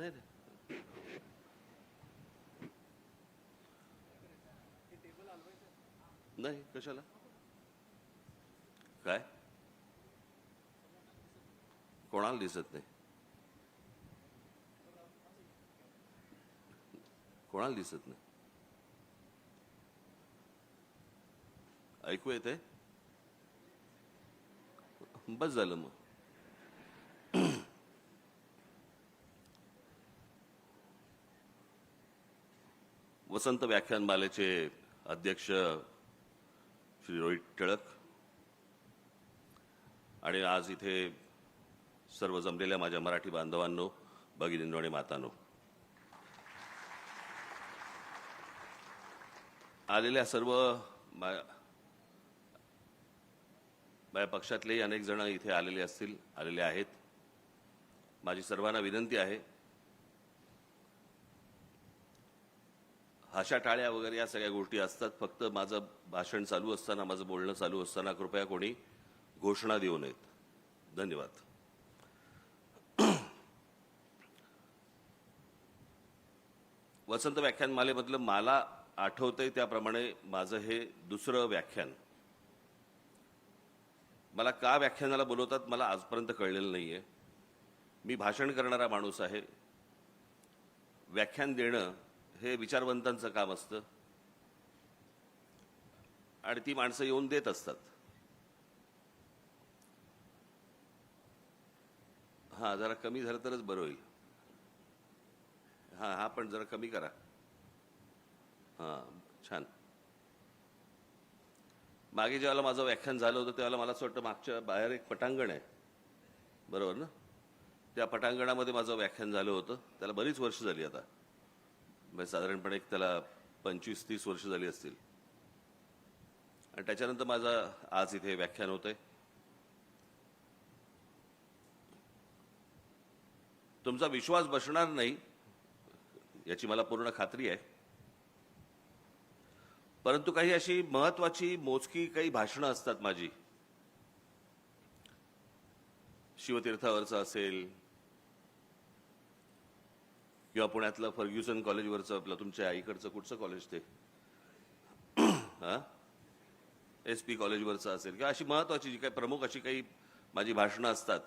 नाही नाही कशाला काय कोणाला दिसत नाही कोणाला दिसत नाही ऐकू येते बस झालं मग वसंत व्याख्यानमालेचे अध्यक्ष श्री रोहित टिळक आणि आज इथे सर्व जमलेल्या माझ्या मराठी बांधवांनो भगिनींनो आणि मातांनो आलेल्या सर्व माझ्या पक्षातलेही अनेक जण इथे आलेले असतील आलेले आहेत माझी सर्वांना विनंती आहे हाशा टाळ्या वगैरे या सगळ्या गोष्टी असतात फक्त माझं भाषण चालू असताना माझं बोलणं चालू असताना कृपया कोणी घोषणा देऊ नयेत धन्यवाद वसंत व्याख्यानमालेमधलं मला आठवतंय त्याप्रमाणे माझं हे दुसरं व्याख्यान मला का व्याख्यानाला बोलवतात मला आजपर्यंत कळलेलं नाहीये मी भाषण करणारा माणूस आहे व्याख्यान देणं हे विचारवंतांचं काम असतं आणि ती माणसं येऊन देत असतात हां जरा कमी झालं तरच बरं होईल हां पण जरा कमी करा हां छान मागे जेव्हा माझं व्याख्यान झालं होतं तेव्हा मला असं वाटतं मागच्या बाहेर एक पटांगण आहे बरोबर ना त्या पटांगणामध्ये माझं व्याख्यान झालं होतं त्याला बरीच वर्ष झाली आता म्हणजे साधारणपणे त्याला 25-30 वर्ष झाली असतील आणि त्याच्यानंतर माझं आज इथे व्याख्यान होतंय तुमचा विश्वास बसणार नाही याची मला पूर्ण खात्री आहे परंतु काही अशी महत्वाची मोजकी काही भाषणं असतात माझी शिवतीर्थावरचं असेल किंवा पुण्यातलं फर्ग्युसन कॉलेजवरचं आपलं तुमच्या आईकडचं कुठचं कॉलेज ते SP कॉलेजवरचं असेल किंवा अशी महत्वाची जी काही प्रमुख अशी काही माझी भाषणं असतात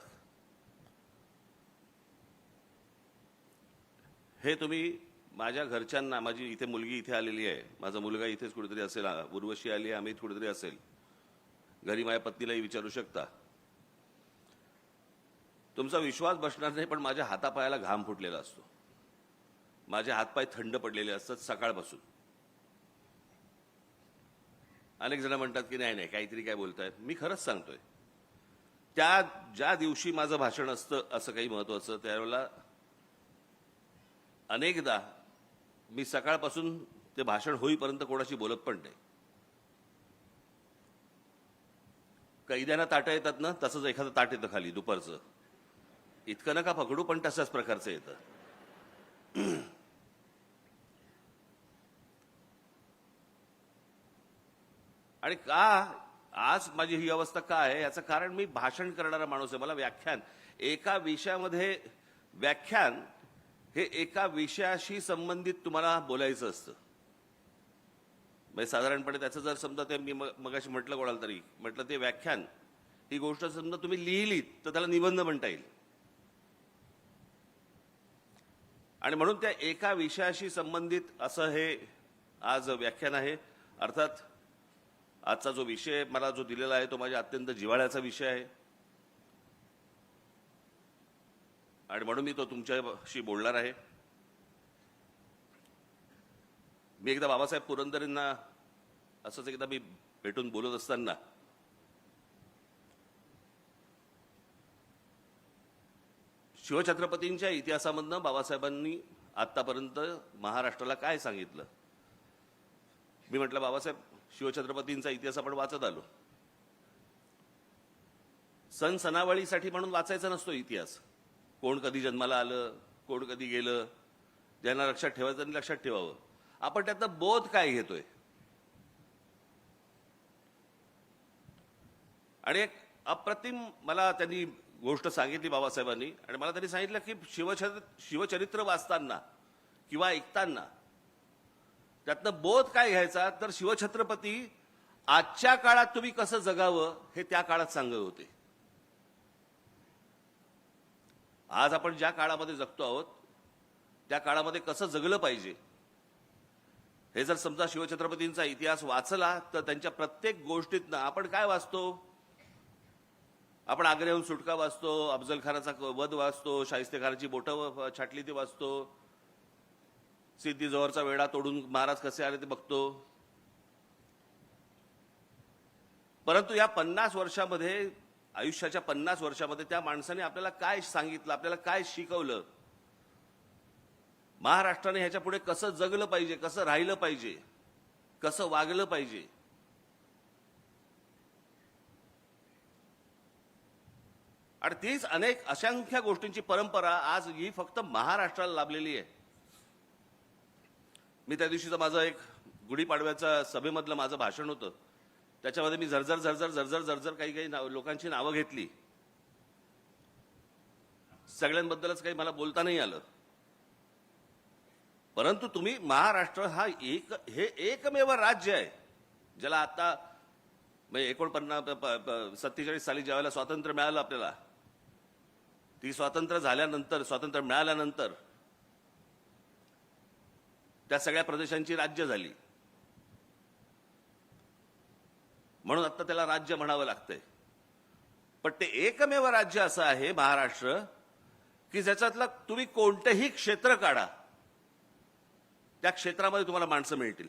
हे तुम्ही माझ्या घरच्यांना माझी इथे मुलगी इथे आलेली आहे माझा मुलगा इथेच कुठेतरी असेल उर्वशी आली आहे आम्ही कुठेतरी असेल घरी माझ्या पत्नीलाही विचारू शकता तुमचा विश्वास बसणार नाही पण माझ्या हातापायाला घाम फुटलेला असतो माझे हातपाय थंड पडलेले असतात सकाळपासून अनेक जण म्हणतात की नाही काहीतरी काय बोलतायत मी खरंच सांगतोय ज्या दिवशी माझं भाषण असतं असं काही महत्वाचं त्यावेळेला अनेकदा मी सकाळपासून ते भाषण होईपर्यंत कोणाशी बोलत पण नाही कैद्यांना ताटं येतात ना तसंच एखादं ताट येतं खाली दुपारचं इतकं नका पकडू पण तशाच प्रकारचं येतं आणि का आज माझी ही अवस्था का आहे याचं कारण मी भाषण करणारा माणूस आहे मला व्याख्यान एका विषयामध्ये व्याख्यान हे एका विषयाशी संबंधित तुम्हाला बोलायचं असतं म्हणजे साधारणपणे त्याचं जर समजा ते मी मगाशी म्हटलं कोणाला तरी म्हटलं ते व्याख्यान ही गोष्ट समजा तुम्ही लिहिलीत तर त्याला निबंध म्हणता येईल आणि म्हणून त्या एका विषयाशी संबंधित असं हे आज व्याख्यान आहे अर्थात आजचा जो विषय मला जो दिलेला आहे तो माझ्या अत्यंत जिव्हाळ्याचा विषय आहे आणि म्हणून मी तो तुमच्याशी बोलणार आहे मी एकदा बाबासाहेब पुरंदरेंना असंच एकदा मी भेटून बोलत असताना शिवछत्रपतींच्या इतिहासामधनं बाबासाहेबांनी आतापर्यंत महाराष्ट्राला काय सांगितलं मी म्हटलं बाबासाहेब शिवछत्रपतींचा इतिहास आपण वाचत आलो सण सणावळीसाठी म्हणून वाचायचा नसतो इतिहास कोण कधी जन्माला आलं कोण कधी गेलं ज्यांना लक्षात ठेवायचं त्यांनी लक्षात ठेवावं आपण त्यातला बोध काय घेतोय आणि एक अप्रतिम मला त्यांनी गोष्ट सांगितली बाबासाहेबांनी, आणि मला त्यांनी सांगितलं की शिवचरित्र वाचताना किंवा ऐकताना त्यातनं बोध काय घ्यायचा, तर शिवछत्रपती आजच्या काळात तुम्ही कसं जगावं हे त्या काळात सांगत होते. आज आपण ज्या काळामध्ये जगतो आहोत त्या काळामध्ये कसं जगलं पाहिजे हे जर समजा शिवछत्रपतींचा इतिहास वाचला तर त्यांच्या प्रत्येक गोष्टीतनं आपण काय वाचतो, आपण आग्र्याहून सुटका वाचतो, अफजल खानाचा वध वाचतो, शाहिस्तेखानाची बोटं छाटली ते वाचतो, सिद्धी जोहरचा वेढा तोडून महाराज कसे आले ते बघतो. परंतु या 50 वर्षामध्ये, आयुष्याच्या 50 वर्षामध्ये त्या माणसाने आपल्याला काय सांगितलं, आपल्याला काय शिकवलं, महाराष्ट्राने ह्याच्या पुढे कसं जगलं पाहिजे, कसं राहिलं पाहिजे, कसं वागलं पाहिजे. आणि तीच अनेक असंख्य गोष्टींची परंपरा आज ही फक्त महाराष्ट्राला लाभलेली आहे. मी त्या दिवशीचं माझं एक गुढीपाडव्याच्या सभेमधलं माझं भाषण होतं, त्याच्यामध्ये मी झरझर काही लोकांची नावं घेतली. सगळ्यांबद्दलच काही मला बोलता नाही आलं. परंतु तुम्ही महाराष्ट्र हा हे एकमेव राज्य आहे ज्याला आता 47 साली ज्यावेळेला स्वातंत्र्य मिळालं आपल्याला, ती स्वातंत्र्य मिळाल्यानंतर त्या सगळ्या प्रदेशांची राज्य झाली, म्हणून आता त्याला राज्य म्हणावं लागतंय. पण ते एकमेव राज्य असं आहे महाराष्ट्र की ज्याच्यातलं तुम्ही कोणतेही क्षेत्र काढा, त्या क्षेत्रामध्ये तुम्हाला माणसं मिळतील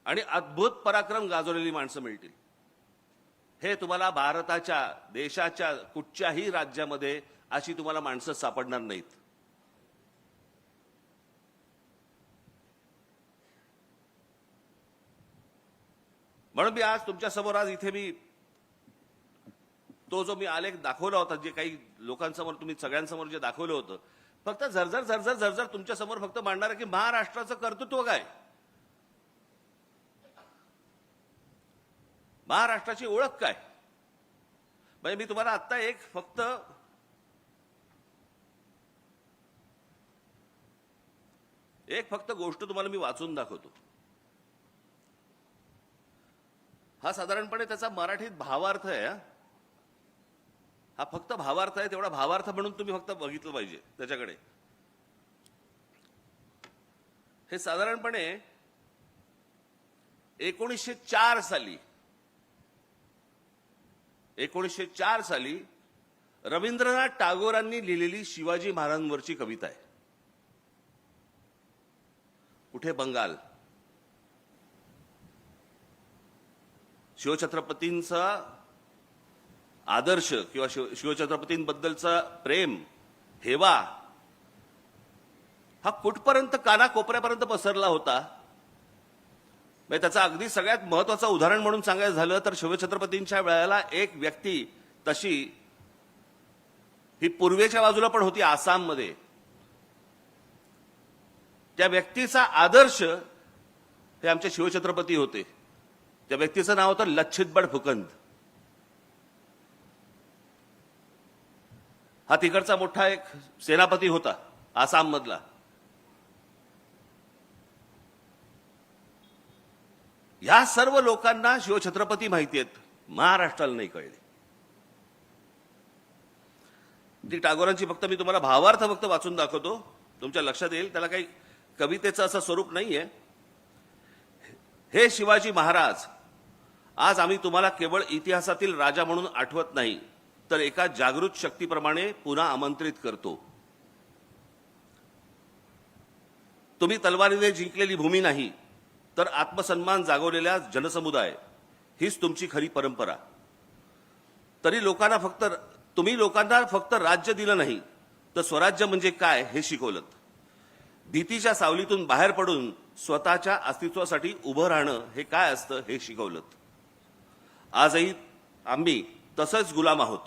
आणि अद्भुत पराक्रम गाजवलेली माणसं मिळतील. हे तुम्हाला भारताच्या देशाच्या कुठच्याही राज्यामध्ये अशी तुम्हाला माणसं सापडणार नाहीत. म्हणून मी आज तुमच्या समोर इथे मी तो जो मी आलेख दाखवला होता, जे काही लोकांसमोर तुम्ही सगळ्यांसमोर जे दाखवलं होतं, फक्त झरझर तुमच्या समोर फक्त मांडणार की महाराष्ट्राचं कर्तृत्व काय, महाराष्ट्राची ओळख काय. म्हणजे मी तुम्हाला आता फक्त गोष्ट तुम्हाला मी वाचून दाखवतो. हा साधारणपणे त्याचा मराठीत भावार्थ आहे. हा फक्त भावार्थ आहे, तेवढा भावार्थ म्हणून तुम्ही फक्त बघितलं पाहिजे त्याच्याकडे. हे साधारणपणे 1904 साली रवींद्रनाथ टागोरांनी लिहिलेली शिवाजी महाराजांवरची कविता आहे. कुठे बंगाल. शिवछत्रपतींचा आदर्श किंवा शिवछत्रपतींबद्दलचा प्रेम, हेवा हा कुठपर्यंत कानाकोपऱ्यापर्यंत पसरला होता. म्हणजे त्याचा अगदी सगळ्यात महत्वाचं उदाहरण म्हणून सांगायचं झालं तर शिवछत्रपतींच्या वेळेला एक व्यक्ती तशी ही पूर्वेच्या बाजूला पण होती, आसाममध्ये. त्या व्यक्तीचा आदर्श हे आमचे शिवछत्रपती होते. त्या व्यक्तीचं नाव होतं लच्छितबळ फुकंद. हा तिकडचा मोठा एक सेनापती होता आसाम मधला. या सर्व लोकांना शिवछत्रपती माहिती आहेत, महाराष्ट्राला नाही कळले. ती टागोरांची फक्त मी तुम्हाला भावार्थ फक्त वाचून दाखवतो, तुमच्या लक्षात येईल. त्याला काही कवितेचं असं स्वरूप नाहीये. हे शिवाजी महाराज, आज आम्ही तुम्हाला केवळ इतिहासातील राजा म्हणून आठवत नाही, तर एका जागृत शक्तीप्रमाणे पुन्हा आमंत्रित करतो. तुम्ही तलवारीने जिंकलेली भूमी नाही, तर आत्मसन्मान जागवलेल्या जनसमुदाय हीच तुमची खरी परंपरा. तुम्ही लोकांना फक्त राज्य दिलं नाही, तर स्वराज्य म्हणजे काय हे शिकवलं. भीतीच्या सावलीतून बाहेर पडून स्वतःच्या अस्तित्वासाठी उभं राहणं हे काय असतं हे शिकवलं. आजही आम्ही तसंच गुलाम आहोत,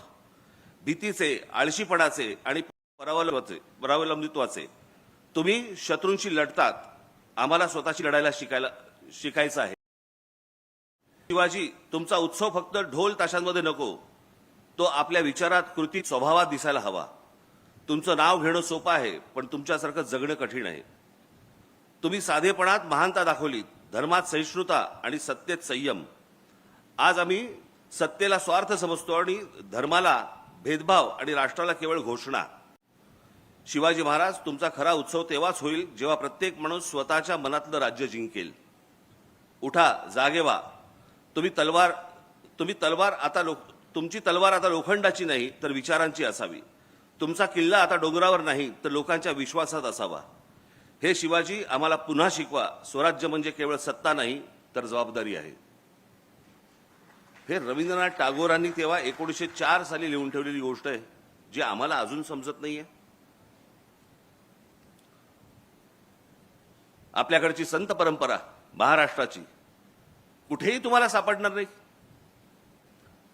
भीतीचे, आळशीपणाचे आणि परावलंबित्वाचे. तुम्ही शत्रूंशी लढतात, आम्हाला स्वतःशी लढायला शिकायचं आहे. शिवाजी, तुमचा उत्सव फक्त ढोल ताशांमध्ये नको, तो आपल्या विचारात, कृतीत, स्वभावात दिसायला हवा. तुमचं नाव घेणं सोपं आहे, पण तुमच्यासारखं जगणं कठीण आहे. तुम्ही साधेपणात महानता दाखवली, धर्मात सहिष्णुता आणि सत्तेत संयम. आज आम्ही सत्तेला स्वार्थ समजतो आणि धर्माला भेदभाव आणि राष्ट्राला केवळ घोषणा. शिवाजी महाराज, तुमचा खरा उत्सव तेव्हाच होईल जेव्हा प्रत्येक माणूस स्वतःच्या मनातलं राज्य जिंकेल. उठा, जागे व्हा. तुमची तलवार आता लोखंडाची नाही तर विचारांची असावी. तुमचा किल्ला आता डोंगरावर नाही तर लोकांच्या विश्वासात असावा. हे शिवाजी, आम्हाला पुन्हा शिकवा, स्वराज्य म्हणजे केवळ सत्ता नाही तर जबाबदारी आहे. हे रवींद्रनाथ टागोरांनी तेव्हा 1904 साली लिहून ठेवलेली गोष्ट आहे, जी आम्हाला अजून समजत नाहीये. आपल्याकडची संत परंपरा महाराष्ट्राची कुठेही तुम्हाला सापडणार नाही.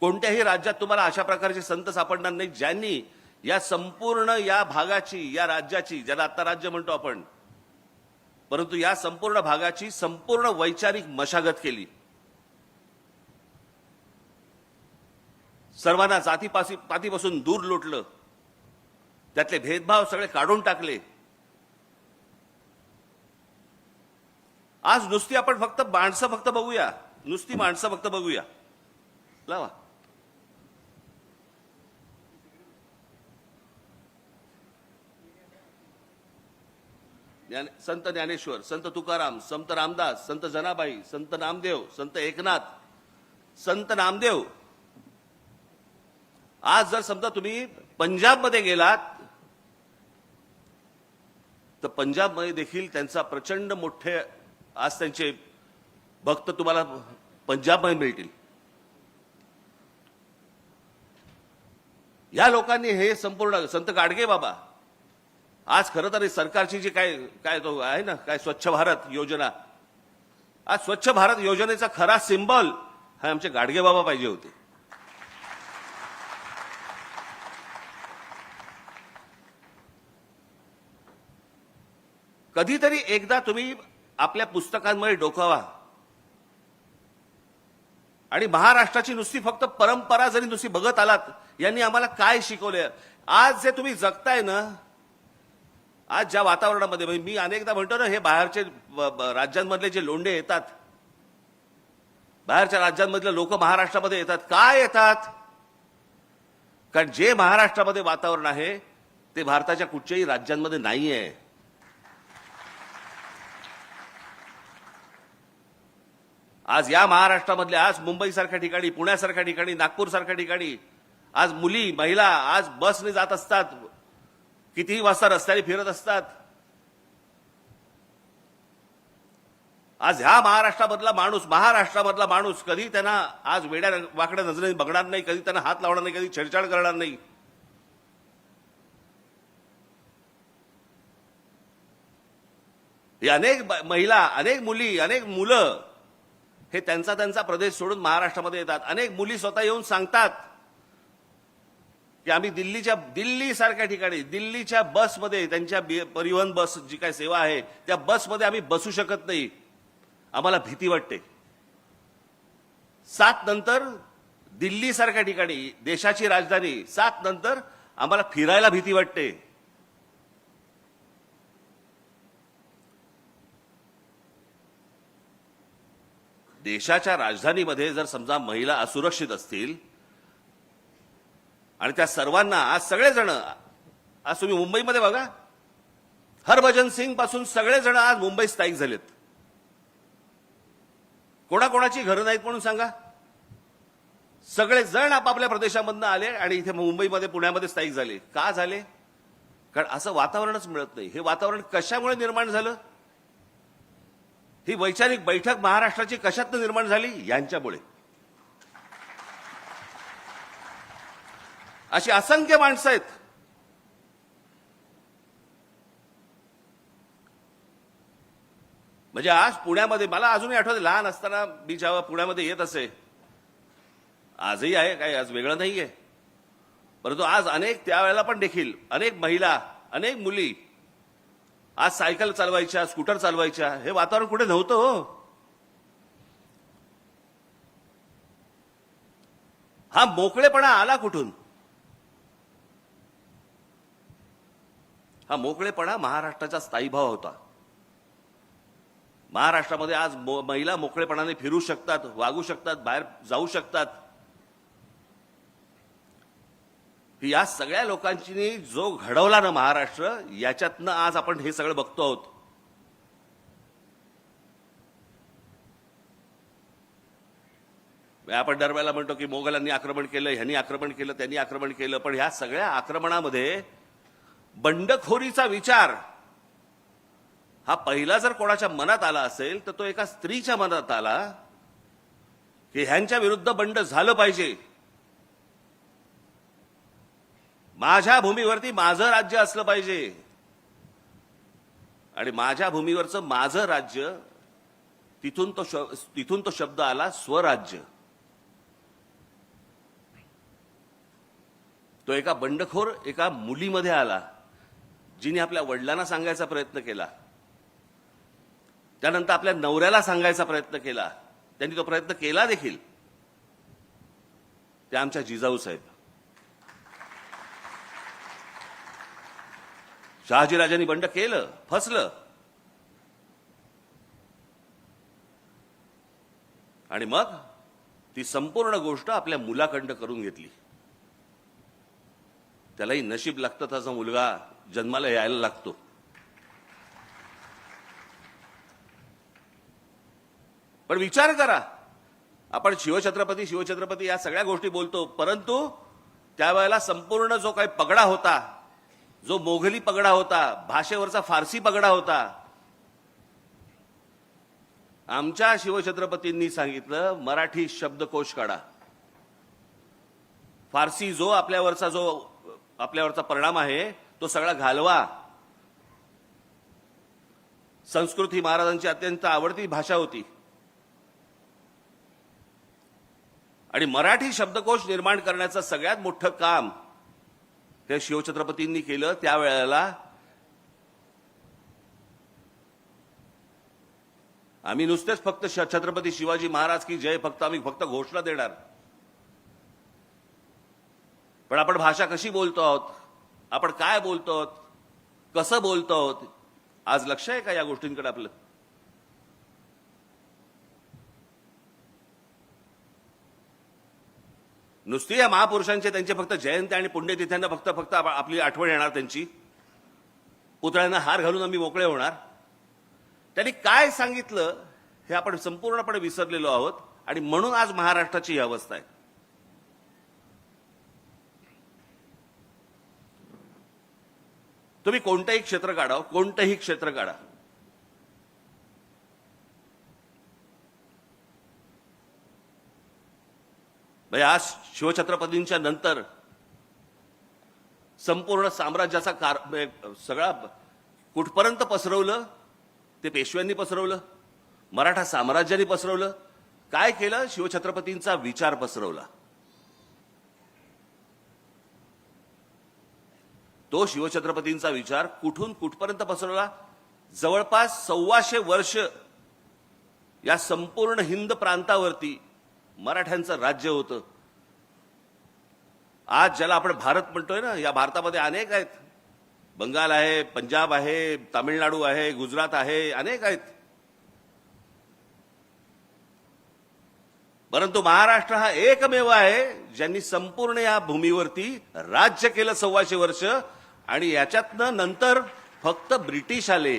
कोणत्याही राज्यात तुम्हाला अशा प्रकारचे संत सापडणार नाही ज्यांनी या संपूर्ण या भागाची, या राज्याची, ज्याला आता राज्य म्हणतो आपण, परंतु या संपूर्ण भागाची संपूर्ण वैचारिक मशागत केली. सर्वांना जातीपातीपासून दूर लोटलं, त्यातले भेदभाव सगळे काढून टाकले. आज नुसती आपण फक्त माणसं बघूया, नुसती माणसं फक्त बघूया. लावा. संत ज्ञानेश्वर, संत तुकाराम, संत रामदास, संत जनाबाई, संत नामदेव, संत एकनाथ, संत नामदेव. आज जर समजा तुम्ही पंजाबमध्ये गेलात तर पंजाबमध्ये देखील त्यांचा प्रचंड मोठे आज त्यांचे भक्त तुम्हाला पंजाबमध्ये मिळतील. या लोकांनी हे संपूर्ण संत गाडगे बाबा, आज खरं तर सरकारची जी काय तो आहे ना, काय स्वच्छ भारत योजना, आज स्वच्छ भारत योजनेचा खरा सिंबल हा आमचे गाडगे बाबा पाहिजे होते. कधीतरी एकदा तुम्ही आपल्या पुस्तकांमध्ये डोकावा आणि महाराष्ट्राची नुसती फक्त परंपरा जरी नुसती बघत आलात, यांनी आम्हाला काय शिकवले. आज जे तुम्ही जगताय ना, आज ज्या वातावरणामध्ये, मी अनेकदा म्हणतो ना, हे बाहेरचे राज्यांमधले जे लोंढे येतात, बाहेरच्या राज्यांमधले लोक महाराष्ट्रामध्ये येतात. काय येतात? कारण जे महाराष्ट्रामध्ये वातावरण आहे ते भारताच्या कुठच्याही राज्यांमध्ये नाहीये. आज या महाराष्ट्रामधले, आज मुंबईसारख्या ठिकाणी, पुण्यासारख्या ठिकाणी, नागपूरसारख्या ठिकाणी आज मुली, महिला आज बसने जात असतात, कितीही वाजता रस्त्याने फिरत असतात. आज ह्या महाराष्ट्रामधला माणूस कधी त्यांना आज वेड्या वाकड्या नजरेने बघणार नाही, कधी त्यांना हात लावणार नाही, कधी छेडछाड करणार नाही. हे अनेक महिला, अनेक मुली, अनेक मुलं हे त्यांचा प्रदेश सोडून महाराष्ट्रामध्ये येतात. अनेक मुली स्वतः येऊन सांगतात की आम्ही दिल्लीसारख्या ठिकाणी, दिल्लीच्या बसमध्ये, त्यांच्या परिवहन बस जी काय सेवा आहे त्या बसमध्ये आम्ही बसू शकत नाही, आम्हाला भीती वाटते. 7 नंतर दिल्लीसारख्या ठिकाणी, देशाची राजधानी, 7 नंतर आम्हाला फिरायला भीती वाटते. देशाच्या राजधानीमध्ये जर समजा महिला असुरक्षित असतील आणि त्या सर्वांना आज सगळेजण, आज तुम्ही मुंबईमध्ये बघा, हरभजन सिंग पासून सगळेजण आज मुंबईत स्थायिक झालेत. कोणाकोणाची घरं नाहीत म्हणून सांगा, सगळेजण आपापल्या प्रदेशामधून आले आणि इथे मुंबईमध्ये, पुण्यामध्ये स्थायिक झाले. का झाले? कारण असं वातावरणच मिळत नाही. हे वातावरण कशामुळे निर्माण झालं? ही वैचारिक बैठक महाराष्ट्राची कशातनं निर्माण झाली? यांच्यामुळे. अशी असंख्य माणसं आहेत. म्हणजे आज पुण्यामध्ये, मला अजूनही आठवते, लहान असताना मी जेव्हा पुण्यामध्ये येत असे, आजही आहे, काही आज वेगळं नाहीये, परंतु आज त्यावेळेला पण देखील अनेक महिला, अनेक मुली आज सायकल चालवायच्या, स्कूटर चालवायच्या. हे वातावरण कुठे नव्हतं हो. हा मोकळेपणा आला कुठून? हा मोकळेपणा महाराष्ट्राचा स्थायीभाव होता. महाराष्ट्रामध्ये आज महिला मोकळेपणाने फिरू शकतात, वागू शकतात, बाहेर जाऊ शकतात. या सगळ्या लोकांची जो घडवला ना महाराष्ट्र, याच्यातनं आज आपण हे सगळं बघतो आहोत. आपण दरवेळेला म्हणतो की मोगलांनी आक्रमण केलं, ह्यांनी आक्रमण केलं, त्यांनी आक्रमण केलं, पण ह्या सगळ्या आक्रमणामध्ये बंडखोरीचा विचार हा पहिला जर कोणाच्या मनात आला असेल तर तो एका स्त्रीच्या मनात आला की ह्यांच्या विरुद्ध बंड झालं पाहिजे. माझ्या भूमीवरती माझं राज्य असलं पाहिजे आणि माझ्या भूमीवरचं माझं राज्य, तिथून तो शब्द आला स्वराज्य. तो एका बंडखोर एका मुलीमध्ये आला जिने आपल्या वडिलांना सांगायचा प्रयत्न केला, त्यानंतर आपल्या नवऱ्याला सांगायचा प्रयत्न केला, त्यांनी तो प्रयत्न केला देखील. ते आमच्या जिजाऊ साहेब. शहाजीराजांनी बंड केलं, फसलं, आणि मग ती संपूर्ण गोष्ट आपल्या मुलाकडं करून घेतली. त्यालाही नशीब लागतं, त्याचा मुलगा जन्माला यायला लागतो. पण विचार करा, आपण शिवछत्रपती या सगळ्या गोष्टी बोलतो, परंतु त्यावेळेला संपूर्ण जो काही पगडा होता, जो मोघली पगडा होता, भाषेवरचा फारसी पगडा होता, आमच्या शिवछत्रपतींनी सांगितलं मराठी शब्दकोश काढा. फारसी जो आपल्यावरचा परिणाम आहे तो सगळा घालवा. संस्कृत ही महाराजांची अत्यंत आवडती भाषा होती आणि मराठी शब्दकोश निर्माण करण्याचं सगळ्यात मोठं काम हे शिवछत्रपतींनी केलं. त्यावेळेला आम्ही नुसतेच फक्त छत्रपती शिवाजी महाराज की जय आम्ही फक्त घोषणा देणार, पण आपण भाषा कशी बोलतो आहोत, आपण काय बोलतो आहोत, कसं बोलतो आहोत, आज लक्ष आहे का या गोष्टींकडे आपलं? नुसती या महापुरुषांचे त्यांचे फक्त जयंती आणि पुण्यतिथ्यांना फक्त आपली आठवण येणार, त्यांची पुतळ्यांना हार घालून आम्ही मोकळे होणार. त्यांनी काय सांगितलं हे आपण संपूर्णपणे विसरलेलो आहोत आणि म्हणून आज महाराष्ट्राची ही अवस्था आहे. तुम्ही कोणतंही क्षेत्र काढा, कोणतंही क्षेत्र काढा, आज शिवछत्रपतींच्या नंतर संपूर्ण साम्राज्याचा सगळा कुठपर्यंत पसरवलं ते पेशव्यांनी पसरवलं, मराठा साम्राज्याने पसरवलं. काय केलं? शिवछत्रपतींचा विचार पसरवला. तो शिवछत्रपतींचा विचार कुठून कुठपर्यंत पसरवला? जवळपास 125 वर्ष या संपूर्ण हिंद प्रांतावरती मराठ्यांचं राज्य होतं. आज ज्याला आपण भारत म्हणतोय ना, या भारतामध्ये अनेक आहेत. बंगाल आहे, पंजाब आहे, तामिळनाडू आहे, गुजरात आहे, अनेक आहेत. परंतु महाराष्ट्र हा एकमेव आहे ज्यांनी संपूर्ण या भूमीवरती राज्य केलं 125 वर्ष, आणि याच्यातनं नंतर फक्त ब्रिटिश आले,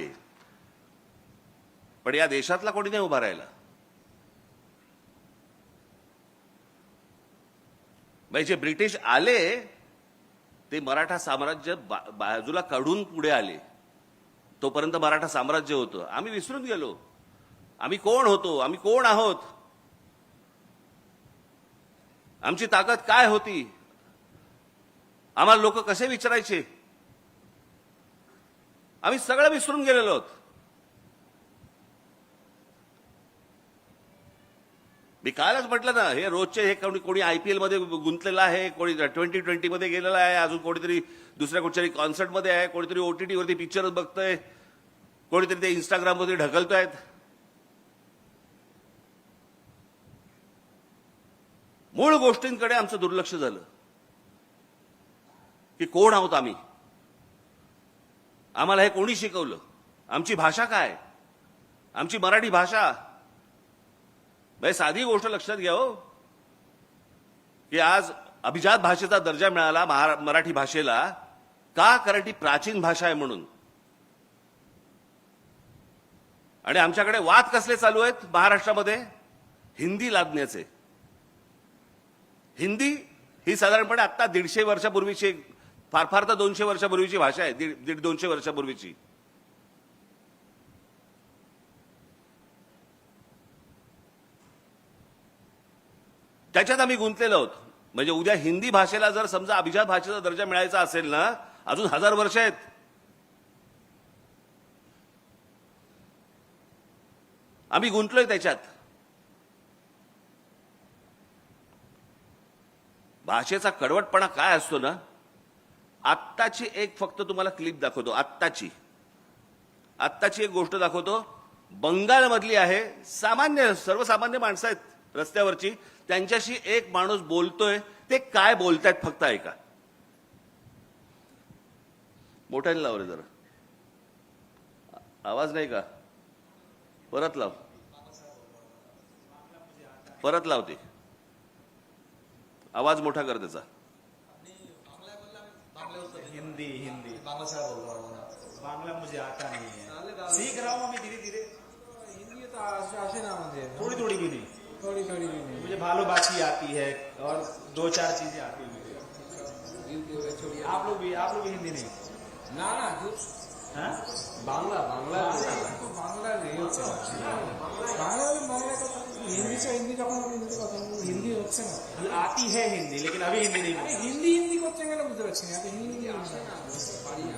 पण या देशातला कोणी नाही उभा राहिला. जे ब्रिटिश आले ते मराठा साम्राज्य बाजूला काढून पुढे आले. तोपर्यंत मराठा साम्राज्य होतं. आम्ही विसरून गेलो आम्ही कोण होतो, आम्ही कोण आहोत, आमची ताकद काय होती, आम्हाला लोक कसे विचारायचे, आम्ही सगळं विसरून गेलेलो आहोत. मी कालच म्हटलं ना, हे रोजचे हे कोणी IPL मध्ये गुंतलेला आहे, कोणी 2020 मध्ये गेलेला आहे, अजून कोणीतरी दुसऱ्या कुठच्याही कॉन्सर्टमध्ये आहे, कोणीतरी OTT वरती पिक्चर बघतोय, कोणीतरी ते इंस्टाग्रामवरती ढकलतोय. मूळ गोष्टींकडे आमचं दुर्लक्ष झालं की कोण आहोत आम्ही, आम्हाला हे कोणी शिकवलं, आमची भाषा काय, आमची मराठी भाषा. साधी गोष्ट लक्षात घ्या हो, की आज अभिजात भाषेचा दर्जा मिळाला मराठी भाषेला का? कारण ती प्राचीन भाषा आहे म्हणून. आणि आमच्याकडे वाद कसले चालू आहेत महाराष्ट्रामध्ये? हिंदी लादण्याचे. हिंदी ही साधारणपणे आता 150 वर्षापूर्वीची, फार फार तर 200 वर्षापूर्वीची भाषा आहे, 150-200 वर्षापूर्वीची. त्याच्यात आम्ही गुंतलेलो आहोत. म्हणजे उद्या हिंदी भाषेला जर समजा अभिजात भाषेचा दर्जा मिळायचा असेल ना, अजून 1000 वर्ष आहेत. आम्ही गुंतलोय त्याच्यात. भाषेचा कडवटपणा काय असतो ना, आत्ताची एक फक्त तुम्हाला क्लिप दाखवतो. आत्ताची एक गोष्ट दाखवतो. बंगालमधली आहे, सामान्य सर्वसामान्य माणसं आहेत रस्त्यावरची, त्यांच्याशी एक माणूस बोलतोय. ते काय बोलतायत फक्त ऐका. मोठ्याने लाव रे जरा, आवाज नाही का? परत लाव, परत लावते, आवाज मोठा कर त्याचा. हिंदी हिंदी बांग्ला से बोल रहा हूँ. बांग्ला मुझे आता नहीं है, सीख रहा हूँ मैं धीरे धीरे. हिंदी तो आशे ना मुझे थोड़ी थोड़ी भी नहीं, थोड़ी थोड़ी भी नहीं. मुझे भालो बाकी आती है और 2-4 चीजें आती है. आप लोग भी हिंदी नहीं? ना ना हाँ? बांग्ला बांग्ला तो बांग्ला नहीं হচ্ছে না. বাংলা কথা হিন্দি যখন আমি হিন্দিতে কথা বলবো, হিন্দি হচ্ছে না. आती है हिंदी, लेकिन अभी हिंदी नहीं बोलते. হিন্দি করতে গেলে বুঝতে পারছি না. হিন্দি আসে না, পারি না.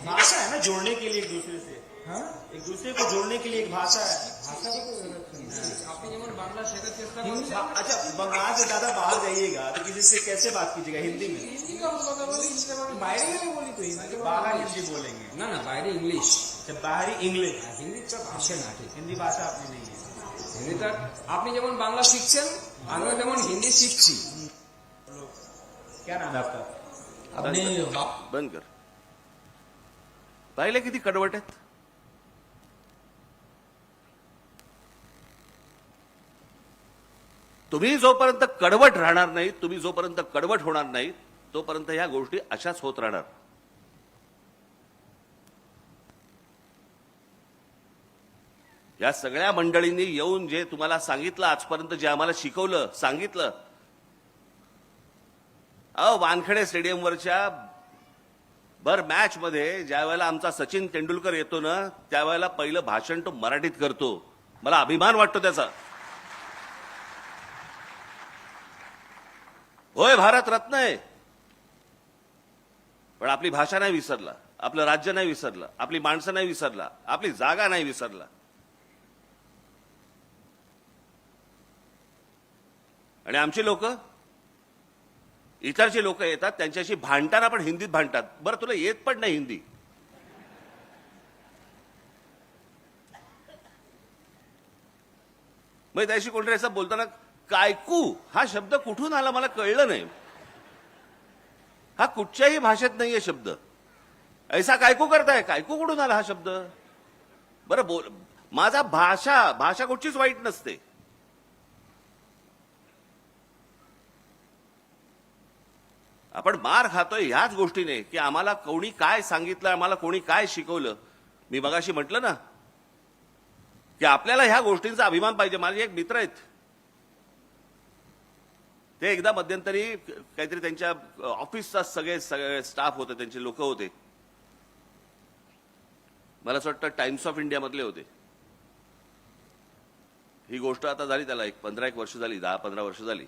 भाषा है ना जोड़ने के लिए एक दूसरे से, হ্যাঁ एक दूसरे को जोड़ने के लिए एक भाषा है. ভাষা তো আপনি যেমন বাংলা শেখার চেষ্টা করছেন, अच्छा, बंगाल से ज्यादा बाहर जाइएगा तो किसी से कैसे बात कीजिएगा? हिंदी में. হিন্দি का কথা বলি, বাইরে গেলে বলি তো হিন্দি. बाहर हिंदी बोलेंगे. না না বাইরে ইংলিশ, अच्छा, বাहरी इंग्लिश. হিন্দিটা আসে না ঠিক. हिंदी भाषा अपनी नहीं है. হিন্দিটা আপনি যেমন বাংলা শিখছেন, আমরা যেমন হিন্দি শিখছি. क्या नाम है आपका? बंद कर. पाहिले किती कडवट आहेत. तुम्ही जोपर्यंत कडवट राहणार नाही, तुम्ही जोपर्यंत कडवट होणार नाही, तोपर्यंत ह्या गोष्टी अशाच होत राहणार. या सगळ्या मंडळींनी येऊन जे तुम्हाला सांगितलं, आजपर्यंत जे आम्हाला शिकवलं, सांगितलं. वानखेडे स्टेडियमवरच्या भर मॅच मध्ये ज्या वेळेला आमचा सचिन तेंडुलकर येतो ना, त्यावेळेला पहिलं भाषण तो मराठीत करतो. मला अभिमान वाटतो त्याचा. होय, भारत रत्न आहे, पण आपली भाषा नाही विसरला, आपलं राज्य नाही विसरलं, आपली माणसं नाही विसरला, आपली जागा नाही विसरला. आणि आमची लोक, इतरची लोक येतात, त्यांच्याशी भांडताना पण हिंदीत भांडतात. बरं, तुला येत पण नाही हिंदी. मग त्याशी कोणतरी असं बोलताना कायकू हा शब्द कुठून आला मला कळलं नाही. हा कुठच्याही भाषेत नाहीये शब्द. ऐसा कायकू करताय, कायकू कुठून आला हा शब्द? बरं, बोल. माझा भाषा कुठचीच वाईट नसते. आपण मार खातोय ह्याच गोष्टीने की आम्हाला कोणी काय सांगितलं, आम्हाला कोणी काय शिकवलं. मी मगाशी म्हटलं ना की आपल्याला ह्या गोष्टींचा अभिमान पाहिजे. माझे एक मित्र आहेत, ते एकदा मध्यंतरी काहीतरी त्यांच्या ऑफिसचा सगळे स्टाफ होते, त्यांचे लोक होते, मला असं वाटतं टाइम्स ऑफ इंडिया मधले होते. ही गोष्ट आता झाली त्याला 15-1 वर्ष झाली, 10-15 वर्ष झाली.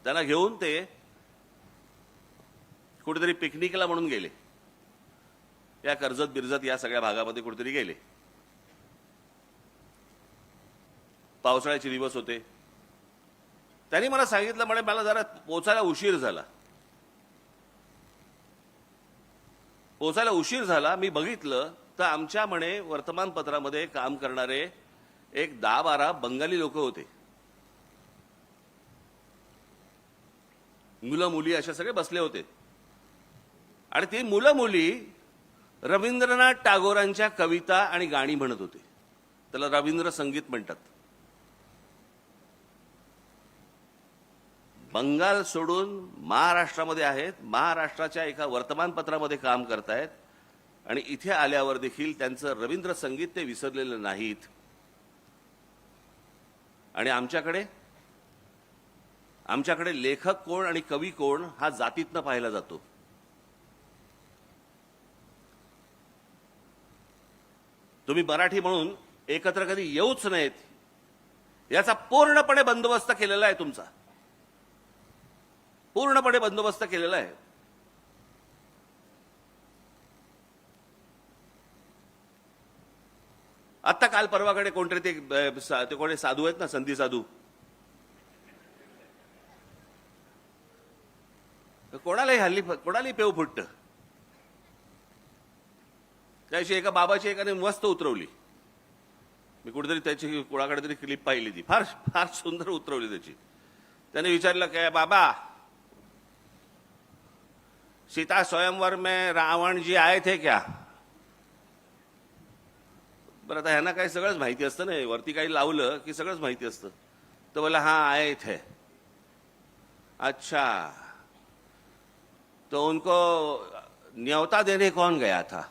त्यांना घेऊन ते कुठेतरी पिकनिकला म्हणून गेले. या कर्जत बिरजत या सगळ्या भागामध्ये कुठेतरी गेले. पावसाळ्याचे दिवस होते. त्यांनी मला सांगितलं, म्हणे मला जरा पोचायला उशीर झाला. मी बघितलं तर आमच्या म्हणे वर्तमानपत्रामध्ये काम करणारे एक 10-12 बंगाली लोक होते. मुलं मुली असे सगळे बसले होते आणि ती मुलं मुली रवींद्रनाथ टागोरांच्या कविता आणि गाणी म्हणत होते. त्याला रवींद्र संगीत म्हणतात. बंगाल सोडून महाराष्ट्रामध्ये आहेत, महाराष्ट्राच्या एका वर्तमानपत्रामध्ये काम करतायत आणि इथे आल्यावर देखील त्यांचं रवींद्र संगीत ते विसरलेलं नाहीत. आणि आमच्याकडे लेखक कोण आणि कवी कोण हा जातीतनं पाहिला जातो. तुम्ही मराठी म्हणून एकत्र कधी येऊच नाहीत याचा पूर्णपणे बंदोबस्त केलेला आहे. तुमचा पूर्णपणे बंदोबस्त केलेला आहे. आत्ता काल परवाकडे कोणतरी ते कोणी साधू आहेत ना, संधी साधू, कोणालाही पेव फुटतं. त्याशी एका बाबाची एकाने मस्त उतरवली. मी कुठेतरी त्याची कोणाकडे तरी क्लिप पाहिली, ती फार फार सुंदर उतरवली त्याची. त्याने विचारलं काय बाबा, सीता स्वयंवर में रावण जी आए थे क्या? बरं, आता ह्यांना काही सगळंच माहिती असतं ना, वरती काही लावलं की सगळंच माहिती असतं. तर बोला हाँ आए थे. अच्छा, तो उनको न्योता देने कौन गया था?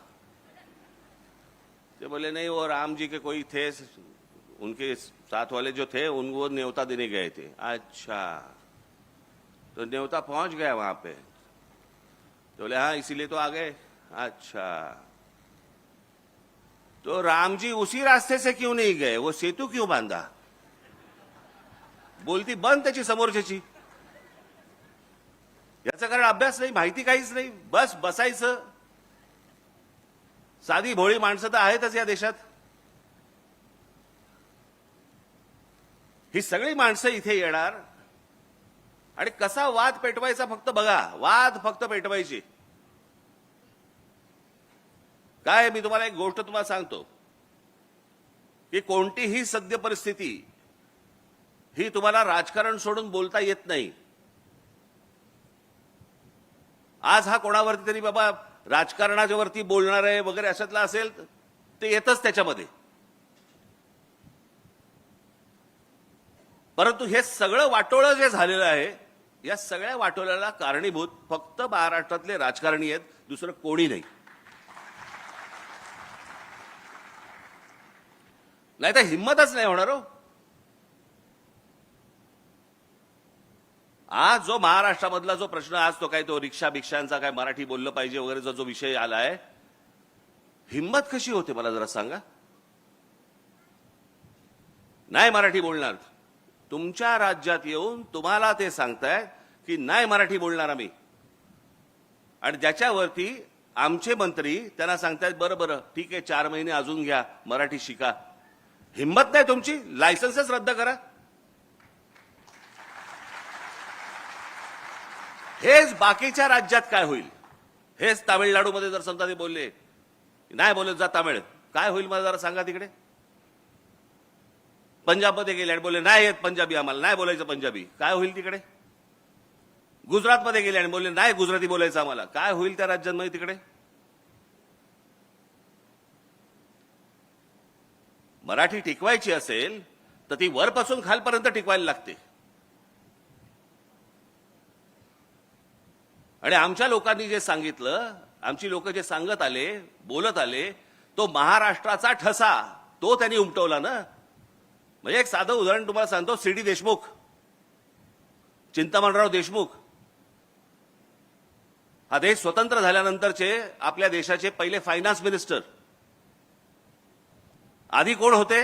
तो बोले नहीं, वो राम जी के कोई थे, उनके साथ वाले जो थे उनको न्योता देने गए थे. अच्छा, तो न्योता पहुंच गया वहां पे? तो बोले हाँ, इसीलिए तो आ गए. अच्छा, तो राम जी उसी रास्ते से क्यों नहीं गए? वो सेतू क्यों बांधा? बोलती बंद त्याची समोरच्याची. याचा कारण अभ्यास नाही, माहिती काहीच नाही. बस बसायचं. साधी भोळी माणसं तर आहेतच या देशात. ही सगळी माणसं इथे येणार आणि कसा वाद पेटवायचा फक्त बघा. वाद फक्त पेटवायची. काय, मी तुम्हाला एक गोष्ट तुम्हाला सांगतो की कोणतीही सद्य परिस्थिती ही तुम्हाला राजकारण सोडून बोलता येत नाही. आज हा कोणावरती तरी बाबा राजकारणाच्या वरती बोलणार आहे वगैरे अशातला असेल ते येतच त्याच्यामध्ये. परंतु हे सगळं वाटोळं जे झालेलं आहे, या सगळ्या वाटोळ्याला कारणीभूत फक्त महाराष्ट्रातले राजकारणी आहेत, दुसरं कोणी नाही. नाही तर हिंमतच नाही होणार हो. आज जो महाराष्ट्रामधला जो प्रश्न, आज तो काय, तो रिक्षा भिक्षांचा काय, मराठी बोललं पाहिजे वगैरेचा जो विषय आलाय, हिंमत कशी होते मला जरा सांगा. नाही मराठी बोलणार. तुमच्या राज्यात येऊन तुम्हाला ते सांगतायत की नाही मराठी बोलणार आम्ही, आणि ज्याच्यावरती आमचे मंत्री त्यांना सांगतायत बरं बरं ठीक आहे 4 महिने अजून घ्या, मराठी शिका. हिंमत नाही तुमची? लायसन्सच रद्द करा. हेच बाकीच्या राज्यात काय होईल? हेच तामिळनाडूमध्ये जर समजा ते बोलले, नाही बोलत जा तामिळ, काय होईल मला जरा सांगा तिकडे. पंजाबमध्ये गेले आणि बोलले नाही येत पंजाबी, आम्हाला नाही बोलायचं पंजाबी, काय होईल तिकडे. गुजरातमध्ये गेले आणि बोलले नाही गुजराती बोलायचं आम्हाला, काय होईल त्या राज्यांमध्ये तिकडे. मराठी टिकवायची असेल तर ती वरपासून खालपर्यंत टिकवायला लागते. आणि आमच्या लोकांनी जे सांगितलं, आमची लोक जे सांगत आले, बोलत आले, तो महाराष्ट्राचा ठसा तो त्यांनी उमटवला ना. म्हणजे एक साधं उदाहरण तुम्हाला सांगतो. सी.डी. देशमुख, चिंतामणराव देशमुख, हा देश स्वतंत्र झाल्यानंतरचे आपल्या देशाचे पहिले फायनान्स मिनिस्टर. आधी कोण होते?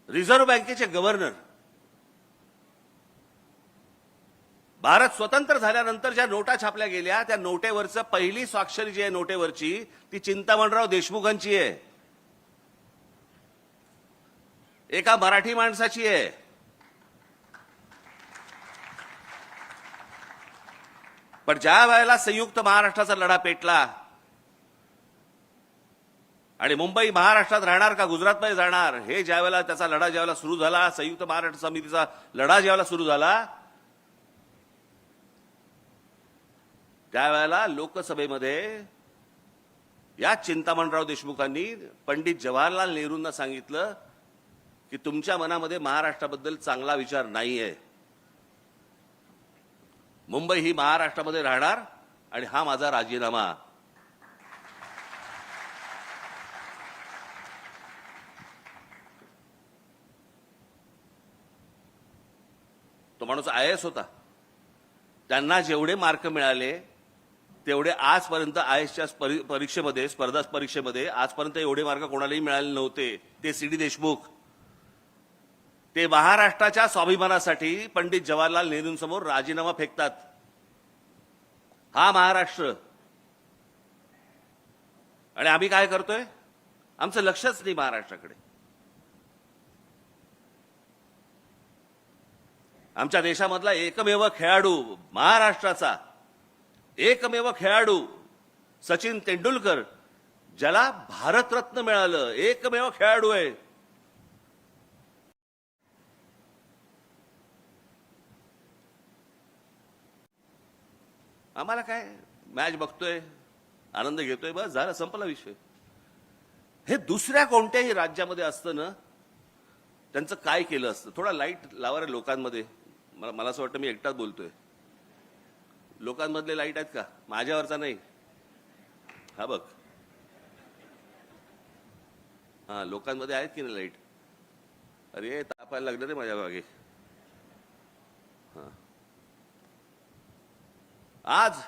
रिझर्व्ह बँकेचे गव्हर्नर. भारत स्वतंत्र झाल्यानंतर ज्या नोटा छापल्या गेल्या, त्या नोटेवरचं पहिली स्वाक्षरी जी आहे नोटेवरची, ती चिंतामणराव देशमुखांची आहे, एका मराठी माणसाची आहे. पण ज्या वेळेला संयुक्त महाराष्ट्राचा लढा पेटला आणि मुंबई महाराष्ट्रात राहणार का गुजरातमध्ये जाणार, हे ज्यावेळेला त्याचा लढा ज्यावेळेला सुरू झाला, संयुक्त महाराष्ट्र समितीचा लढा ज्यावेळेला सुरू झाला, त्यावेळेला लोकसभेमध्ये या चिंतामणराव देशमुखांनी पंडित जवाहरलाल नेहरूंना सांगितलं की तुमच्या मनामध्ये महाराष्ट्राबद्दल चांगला विचार नाहीये. मुंबई ही महाराष्ट्रामध्ये राहणार आणि हा माझा राजीनामा. तो माणूस IAS होता. त्यांना जेवढे मार्क मिळाले तेवढे आजपर्यंत IASच्या परीक्षेमध्ये, स्पर्धा परीक्षेमध्ये आजपर्यंत एवढे मार्क कोणालाही मिळाले नव्हते. ते CD देशमुख. ते महाराष्ट्राच्या स्वाभिमानासाठी पंडित जवाहरलाल नेहरूंसमोर राजीनामा फेकतात. हा महाराष्ट्र. आणि आम्ही काय करतोय? आमचं लक्षच नाही महाराष्ट्राकडे. आमच्या देशामधला एकमेव खेळाडू, महाराष्ट्राचा एकमेव खेळाडू सचिन तेंडुलकर, ज्याला भारतरत्न मिळालं, एकमेव खेळाडू आहे. आम्हाला काय, मॅच बघतोय, आनंद घेतोय, बस झालं, संपला विषय. हे दुसऱ्या कोणत्याही राज्यामध्ये असतं ना, त्यांचं काय केलं असतं. थोडा लाईट लावा रे लोकांमध्ये. मला असं वाटतं मी एकटाच बोलतोय. लोकांमधले लाईट आहेत का? माझ्यावरचा नाही. हा बघ, हा लोकांमध्ये आहेत की नाही लाईट? अरे तापायला लागलं रे माझ्या मागे. हा, आज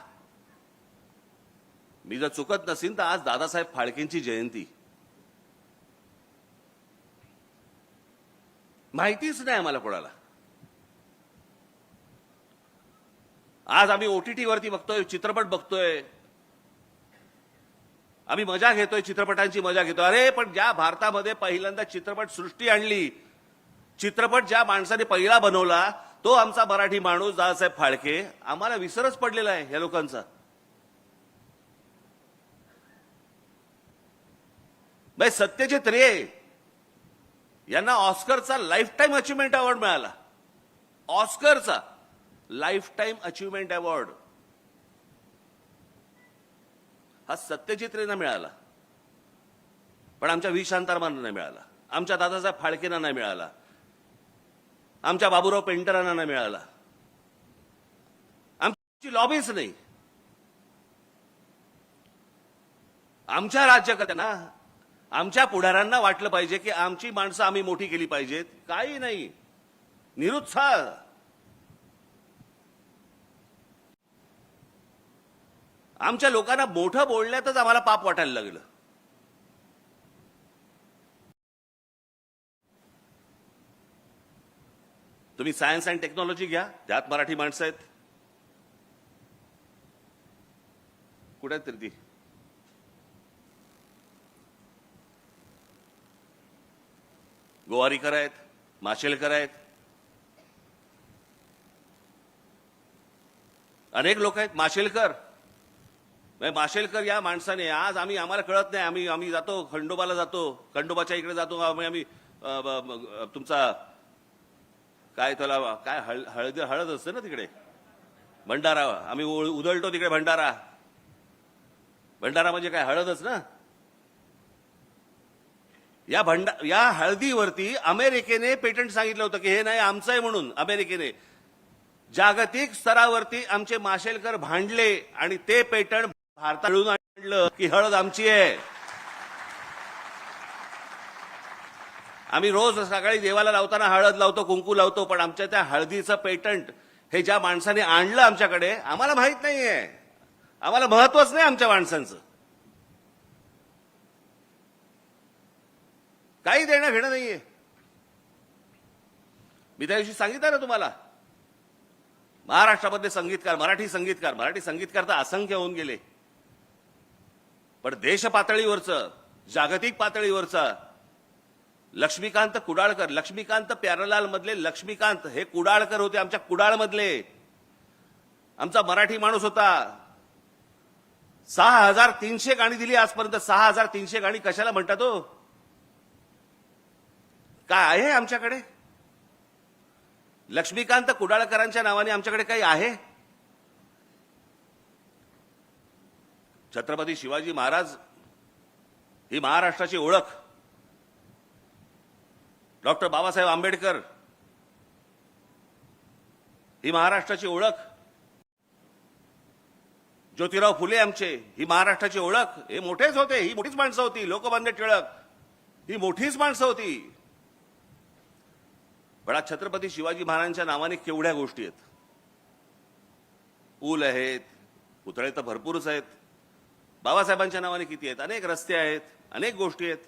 मी जर चुकत नसीन तर आज दादासाहेब फाळकेंची जयंती. माहितीच नाही आम्हाला कोणाला. आज आम्ही OTT वरती बघतोय, चित्रपट बघतोय, आम्ही मजा घेतोय, चित्रपटांची मजा घेतोय. अरे पण ज्या भारतामध्ये पहिल्यांदा चित्रपट सृष्टी आणली, चित्रपट ज्या माणसाने पहिला बनवला, तो आमचा मराठी माणूस दादासाहेब फाळके. आम्हाला विसरच पडलेला आहे या लोकांचा. सत्यजित रे यांना ऑस्करचा लाईफ टाईम अचिव्हमेंट अवॉर्ड मिळाला. ऑस्करचा लाईफ टाईम अचिव्हमेंट अवॉर्ड हा सत्यजित रेंना मिळाला, पण आमच्या व्ही शांतारामांना नाही मिळाला, आमच्या दादासाहेब फाळकेंना नाही मिळाला, आमच्या बाबूराव पेंटरांना नाही मिळाला. आमची लॉबीच नाही. आमच्या राज्यकर्त्यांना, आमच्या पुढाऱ्यांना वाटलं पाहिजे की आमची माणसं आम्ही मोठी केली पाहिजेत. काही नाही, निरुत्साह. आमच्या लोकांना मोठं बोलण्यातच आम्हाला पाप वाटायला लागलं. तुम्ही सायन्स अँड टेक्नॉलॉजी घ्या, त्यात मराठी माणसं आहेत. कुठे आहेत तरी ती? गोवारीकर आहेत, माशेलकर आहेत, अनेक लोक आहेत. माशेलकर या माणसाने आज आम्हाला कळत नाही. आम्ही जातो खंडोबाला, जातो खंडोबाच्या इकडे जातो. आम्ही तुमचा काय त्याला काय हळद असते ना तिकडे, भंडारा. आम्ही उधळतो तिकडे भंडारा. भंडारा म्हणजे काय? हळदच ना. या हळदीवरती अमेरिकेने पेटंट सांगितलं होतं की हे नाही आमचं आहे म्हणून. अमेरिकेने जागतिक स्तरावरती आमचे माशेलकर भांडले आणि ते पेटंट भारतात मिळून आणलं की हळद आमची आहे. आम्ही रोज सकाळी देवाला लावताना हळद लावतो, कुंकू लावतो, पण आमच्या त्या हळदीचं पेटंट हे ज्या माणसाने आणलं आमच्याकडे, आम्हाला माहित नाहीये. आम्हाला महत्वच नाही आमच्या माणसांचं. काही देणं घेणं नाहीये. मी त्या दिवशी सांगितलं ना तुम्हाला, महाराष्ट्रामधले संगीतकार, मराठी संगीतकार तर असंख्य होऊन गेले, पण देश पातळीवरचं, जागतिक पातळीवरचं लक्ष्मीकांत कुडाळकर, लक्ष्मीकांत प्यारलाल मधले लक्ष्मीकांत हे कुडाळकर होते. आमच्या कुडाळमधले आमचा मराठी माणूस होता. 6300 गाणी दिली आजपर्यंत. 6300 गाणी कशाला म्हणतात हो? काय आहे आमच्याकडे? लक्ष्मीकांत कुडाळकरांच्या नावाने आमच्याकडे काही आहे? छत्रपती शिवाजी महाराज ही महाराष्ट्राची ओळख, डॉक्टर बाबासाहेब आंबेडकर ही महाराष्ट्राची ओळख, ज्योतिराव फुले आमचे ही महाराष्ट्राची ओळख. हे मोठेच होते, ही मोठीच माणसं होती. लोकमान्य टिळक ही मोठीच माणसं होती. पण आज छत्रपती शिवाजी महाराजांच्या नावाने केवढ्या गोष्टी आहेत. पूल आहेत, पुतळे तर भरपूरच आहेत. बाबासाहेबांच्या नावाने किती आहेत, अनेक रस्ते आहेत, अनेक गोष्टी आहेत.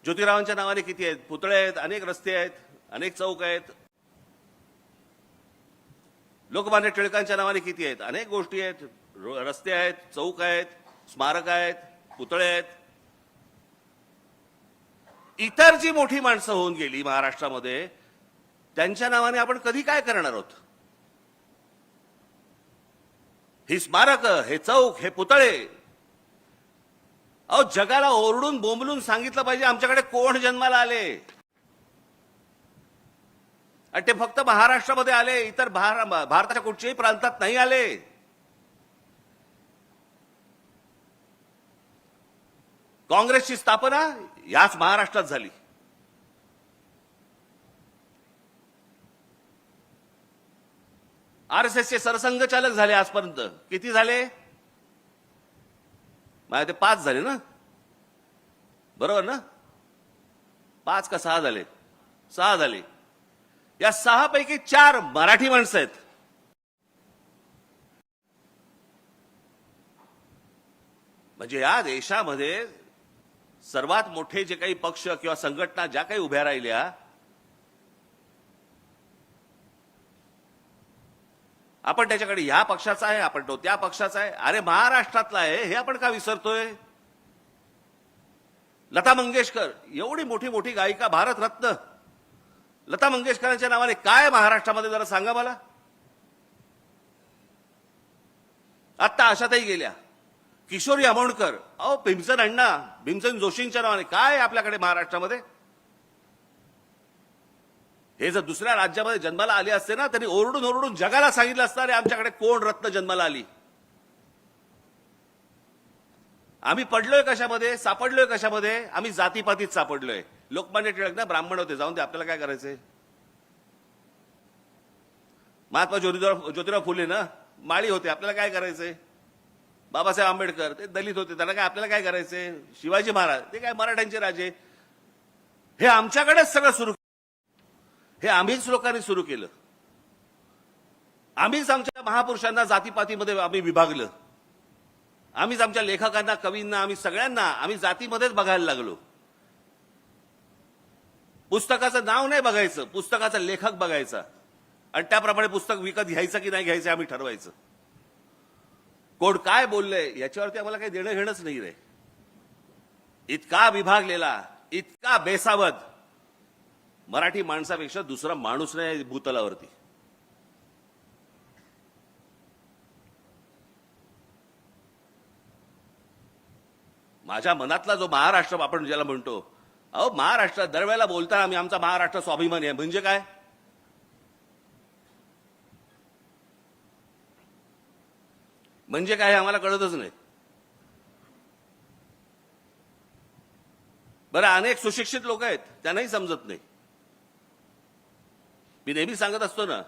ज्योतिरावांच्या नावाने किती आहेत, पुतळे आहेत, अनेक रस्ते आहेत, अनेक चौक आहेत. लोकमान्य टिळकांच्या नावाने किती आहेत, अनेक गोष्टी आहेत, रस्ते आहेत, चौक आहेत, स्मारक आहेत, पुतळे आहेत. इतर जी मोठी माणसं होऊन गेली महाराष्ट्रामध्ये, त्यांच्या नावाने आपण कधी काय करणार आहोत. ही स्मारक, हे चौक, हे पुतळे, अहो जगाला ओरडून बोंबलून सांगितलं पाहिजे आमच्याकडे कोण जन्माला आले. आणि ते फक्त महाराष्ट्रामध्ये आले, इतर भारताच्या कुठच्याही प्रांतात नाही आले. काँग्रेसची स्थापना याच महाराष्ट्रात झाली. आरएसएसचे सरसंघचालक झाले आजपर्यंत. किती झाले? माझे ते 5 झाले ना, बरोबर ना? 5 का 6 झाले? 6 झाले. या 6 पैकी 4 मराठी माणसं आहेत. म्हणजे या देशामध्ये सर्वात मोठे जे काही पक्ष किंवा संघटना ज्या काही उभ्या राहिल्या, आपण त्याच्याकडे या पक्षाचा आहे, आपण तो त्या पक्षाचा आहे. अरे महाराष्ट्रातला आहे हे आपण का विसरतोय? लता मंगेशकर एवढी मोठी मोठी गायिका, भारतरत्न लता मंगेशकरांच्या नावाने काय महाराष्ट्रामध्ये जरा सांगा मला. आत्ता आशाताई गेल्या, किशोरी आमोणकर, अहो भीमसेन अण्णा, भीमसेन जोशींच्या नावाने काय आपल्याकडे महाराष्ट्रामध्ये. हे जर दुसऱ्या राज्यामध्ये जन्माला आले असते ना, त्यांनी ओरडून ओरडून जगाला सांगितलं असतं, अरे आमच्याकडे कोण रत्न जन्माला आली. आम्ही पडलोय कशामध्ये, सापडलोय कशामध्ये? आम्ही जातीपातीत सापडलोय. लोकमान्य टिळक ना ब्राह्मण होते, जाऊन ते आपल्याला काय करायचंय. महात्मा ज्योतिराव फुले ना माळी होते, आपल्याला काय करायचंय. बाबासाहेब आंबेडकर ते दलित होते, त्यांना काय आपल्याला काय करायचंय. शिवाजी महाराज ते काय मराठ्यांचे राजे. हे आमच्याकडेच सगळं सुरू, हे आम्हीच लोकांनी सुरू केलं. आम्हीच आमच्या महापुरुषांना जातीपातीमध्ये आम्ही विभागलं. आम्हीच आमच्या लेखकांना, कवींना, आम्ही सगळ्यांना आम्ही जातीमध्येच बघायला लागलो. पुस्तकाचं नाव नाही बघायचं, पुस्तकाचा लेखक बघायचा आणि त्याप्रमाणे पुस्तक विकत घ्यायचं की नाही घ्यायचं आम्ही ठरवायचं. कोण काय बोललंय याच्यावरती आम्हाला काही देणं घेणंच नाही रे. इतका विभागलेला, इतका बेसावध मराठी माणसापेक्षा दुसरा माणूस नाही भूतलावरती. माझ्या मनातला जो महाराष्ट्र आपण ज्याला म्हणतो, अहो महाराष्ट्र दरवेळेला बोलताना आम्ही आमचा महाराष्ट्र स्वाभिमानी आहे म्हणजे काय. म्हणजे काय हे आम्हाला कळतच नाही. बरं, अनेक सुशिक्षित लोक आहेत, त्यांनाही समजत नाही. मी नेहमी सांगत असतो ना,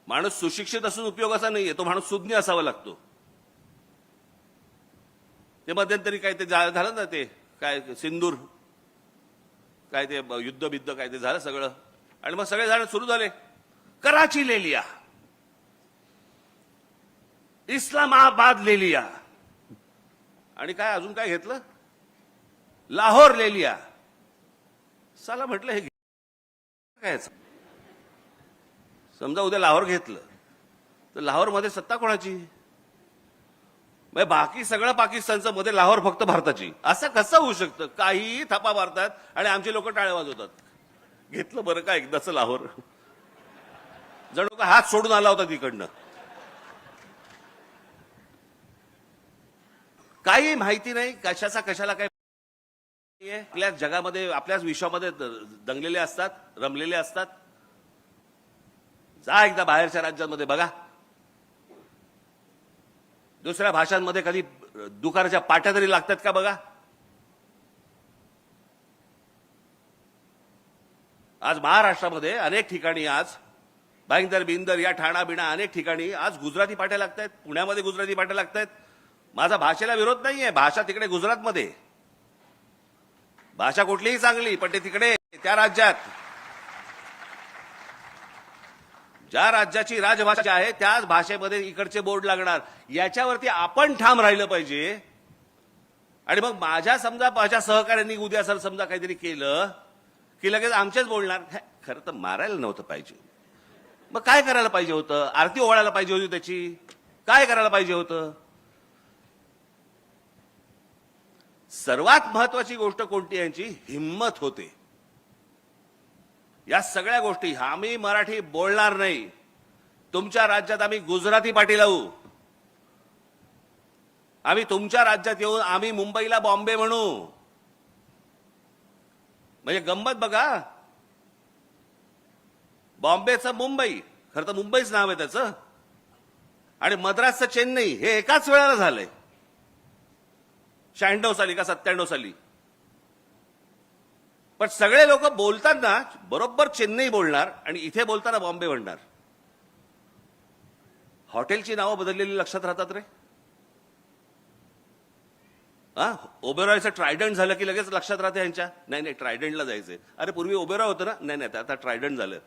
माणूस सुशिक्षित असून उपयोगाचा नाहीये, तो माणूस सुज्ञ असावा लागतो. ते मध्यंतरी काय ते झालं ना, ते काय सिंदूर काय ते युद्ध काय ते झालं सगळं, आणि मग सगळे जण सुरू झाले, कराची ले लिया, इस्लामाबाद ले लिया, आणि काय अजून काय घेतलं, लाहोर ले लिया. साला म्हटलं हे काय, समजा उद्या लाहोर घेतलं तर लाहोरमध्ये सत्ता कोणाची. बाकी सगळं पाकिस्तानचं, मध्ये लाहोर फक्त भारताची. असं कसं होऊ शकतं. काही थापा मारतात आणि आमची लोक टाळ्या वाजवतात. घेतलं बरं का एकदाच लाहोर, जणू का हात सोडून आला होता तिकडनं. काही माहिती नाही कशाचा कशाला काय. आपल्या जगामध्ये, आपल्याच विश्वामध्ये दंगलेले असतात, रमलेले असतात. जा एकदा बाहेरच्या राज्यांमध्ये बघा. दुसऱ्या भाषांमध्ये कधी दुकानाच्या पाट्या तरी लागतात का बघा. आज महाराष्ट्रामध्ये अनेक ठिकाणी आज भाईंदर बिंदर या ठाणा बिणा अनेक ठिकाणी आज गुजराती पाट्या लागतायत. पुण्यामध्ये गुजराती पाट्या लागतायत. माझा भाषेला विरोध नाहीये. भाषा तिकडे गुजरातमध्ये, भाषा कुठलीही चांगली, पण ते तिकडे त्या राज्यात ज्या राज्याची राजभाषा आहे त्याच भाषेमध्ये इकडचे बोर्ड लागणार. याच्यावरती आपण ठाम राहिलं पाहिजे. आणि मग माझ्या सहकाऱ्यांनी उद्या सर समजा काहीतरी केलं की लगेच आमचेच बोलणार. खरं तर मारायला नव्हतं पाहिजे. मग काय करायला पाहिजे होतं? आरती ओवाळायला पाहिजे होती त्याची. काय करायला पाहिजे होतं? सर्वात महत्वाची गोष्ट कोणती? यांची हिम्मत होते. या सगळ्या गोष्टी आम्ही मराठी बोलणार नाही. तुमच्या राज्यात आम्ही गुजराती पाटी लावू. आम्ही तुमच्या राज्यात येऊन आम्ही मुंबईला बॉम्बे म्हणू. म्हणजे गंमत बघा. बॉम्बेचं मुंबई, खरं तर मुंबईच नाव आहे त्याचं, आणि मद्रासचं चेन्नई हे एकाच वेळेला झालंय. 96 साली का 97 साली. पण सगळे लोक बोलताना बरोबर चेन्नई बोलणार आणि इथे बोलताना बॉम्बे म्हणणार. हॉटेलची नावं बदललेली लक्षात राहतात रे. ओबेरॉयचं ट्रायडंट झालं की लगेच लक्षात राहते यांच्या. नाही ट्रायडंटला जायचंय. अरे पूर्वी ओबेरॉय होतं ना. नाही आता ट्रायडंट झालं.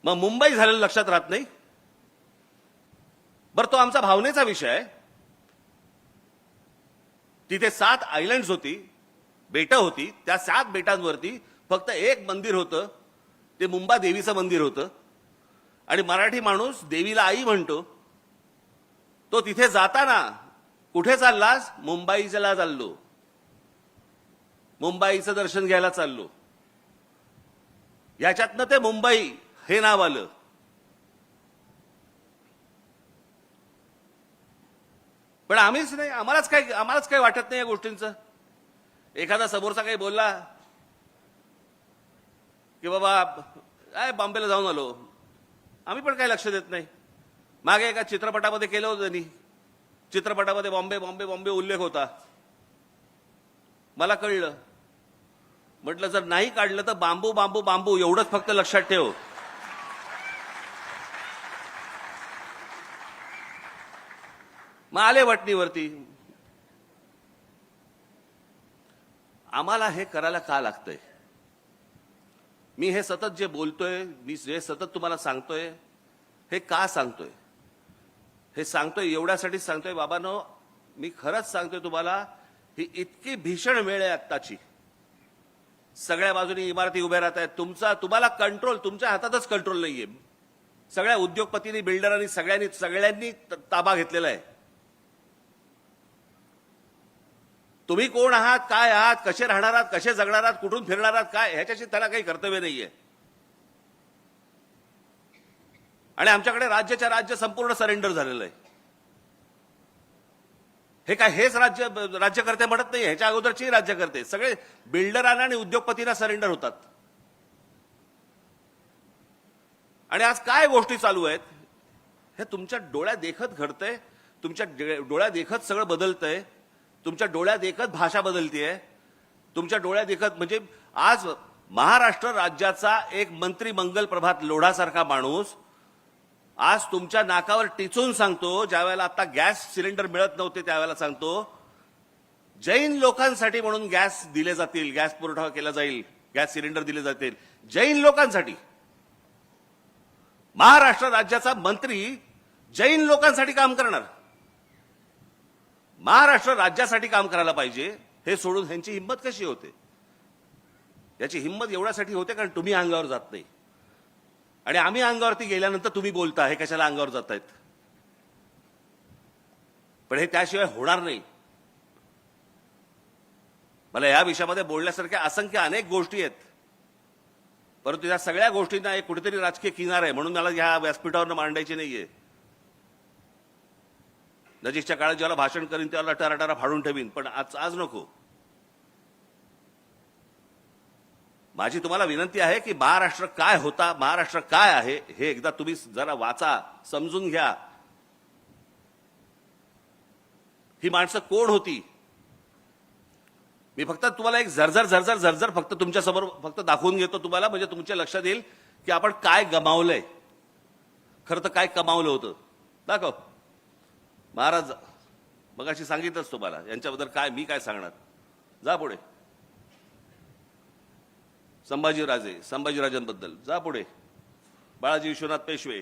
मग मुंबई झालेलं लक्षात राहत नाही. बरं, तो आमचा भावनेचा विषय आहे. तिथे 7 आयलंड्स होती, बेटं होती. त्या 7 बेटांवरती फक्त एक मंदिर होतं. ते मुंबा देवीचं मंदिर होतं. आणि मराठी माणूस देवीला आई म्हणतो. तो तिथे जाताना कुठे चाललास? मुंबईला चाललो. मुंबईचं दर्शन घ्यायला चाललो. याच्यातनं ते मुंबई हे नाव आलं. पण आम्हीच नाही, आम्हालाच काही वाटत नाही या गोष्टींचं. एखादा समोरचा काही बोलला की बाबा बॉम्बेला जाऊन आलो, आम्ही पण काही लक्ष देत नाही. मागे एका चित्रपटामध्ये केलं होतं त्यांनी. चित्रपटामध्ये बॉम्बे बॉम्बे बॉम्बे उल्लेख होता. मला कळलं. म्हटलं जर नाही काढलं तर बांबू बांबू बांबू एवढंच फक्त लक्षात ठेव. मग आले वटणीवरती. आम्हाला हे करायला का लागतंय? मी हे सतत जे बोलतोय, मी जे सतत तुम्हाला सांगतोय, हे का सांगतोय? हे सांगतोय एवढ्यासाठीच सांगतोय बाबांनो. मी खरंच सांगतोय तुम्हाला, ही इतकी भीषण वेळ आहे आत्ताची. सगळ्या बाजूनी इमारती उभ्या राहत आहेत. तुम्हाला कंट्रोल तुमच्या हातातच कंट्रोल नाहीये. सगळ्या उद्योगपतींनी, बिल्डरांनी, सगळ्यांनी ताबा घेतलेला आहे. तुम्ही कोण आहात, काय आहात, कसे राहणार आहात, कसे जगणार आहात, कुठून फिरणार आहात, काय ह्याच्याशी त्याला काही कर्तव्य नाहीये. आणि आमच्याकडे राज्याच्या राज्य संपूर्ण सरेंडर झालेलं आहे. हे काय हेच राज्यकर्ते म्हणत नाही. ह्याच्या अगोदरची राज्यकर्ते सगळे बिल्डरांना आणि उद्योगपतींना सरेंडर होतात. आणि आज काय गोष्टी चालू आहेत हे तुमच्या डोळ्यात देखत घडतंय. तुमच्या डोळ्यात देखत सगळं बदलतंय. तुमच्या डोळ्यात देखत भाषा बदलतीये. तुमच्या डोळ्यात देखत म्हणजे आज महाराष्ट्र राज्याचा एक मंत्री मंगल प्रभात लोढासारखा माणूस आज तुमच्या नाकावर टिचून सांगतो, ज्यावेळेला आता गॅस सिलेंडर मिळत नव्हते त्यावेळेला सांगतो, जैन लोकांसाठी म्हणून गॅस दिले जातील, गॅस पुरवठा केला जाईल, गॅस सिलेंडर दिले जातील जैन लोकांसाठी. महाराष्ट्र राज्याचा मंत्री जैन लोकांसाठी काम करणार. महाराष्ट्र राज्यासाठी काम करायला पाहिजे हे सोडून ह्यांची हिंमत कशी होते? याची हिंमत एवढ्यासाठी होते कारण तुम्ही अंगावर जात नाही. आणि आम्ही अंगावरती गेल्यानंतर तुम्ही बोलता हे कशाला अंगावर जातायत. पण हे त्याशिवाय होणार नाही. मला या विषयामध्ये बोलण्यासारख्या असंख्य अनेक गोष्टी आहेत. परंतु या सगळ्या गोष्टींना एक कुठेतरी राजकीय किनार आहे म्हणून मला या व्यासपीठावर मांडायची नाहीये. नजीकच्या काळात ज्याला भाषण करीन त्याला टराटरा फाडून ठेवीन, पण आज नको. माझी तुम्हाला विनंती आहे की महाराष्ट्र काय होता, महाराष्ट्र काय आहे हे एकदा तुम्ही जरा वाचा, समजून घ्या. ही माणसं कोण होती? मी फक्त तुम्हाला एक झरझर फक्त तुमच्या समोर फक्त दाखवून घेतो तुम्हाला, म्हणजे तुमच्या लक्षात येईल की आपण काय गमावलंय, खरं तर काय कमावलं होतं. दाखव. महाराज मगाशी सांगितलंच तुम्हाला यांच्याबद्दल काय, मी काय सांगणार. जा पुढे. संभाजीराजांबद्दल जा पुढे. बाळाजी विश्वनाथ पेशवे,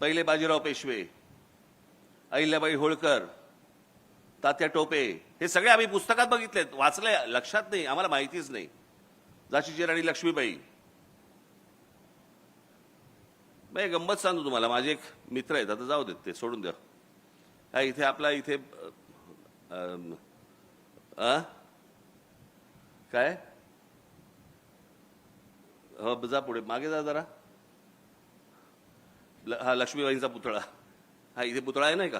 पहिले बाजीराव पेशवे, अहिल्याबाई होळकर, तात्या टोपे, हे सगळे आम्ही पुस्तकात बघितलेत, वाचले, लक्षात नाही, आम्हाला माहितीच नाही. झाशीची राणी लक्ष्मीबाई. मी एक गंमत सांगतो तुम्हाला. माझे एक मित्र आहेत, आता जाऊ देत, ते सोडून द्या. हा इथे आपला इथे काय, हो जा पुढे, मागे जा जरा. हा लक्ष्मीबाईंचा पुतळा. हा इथे पुतळा आहे नाही का,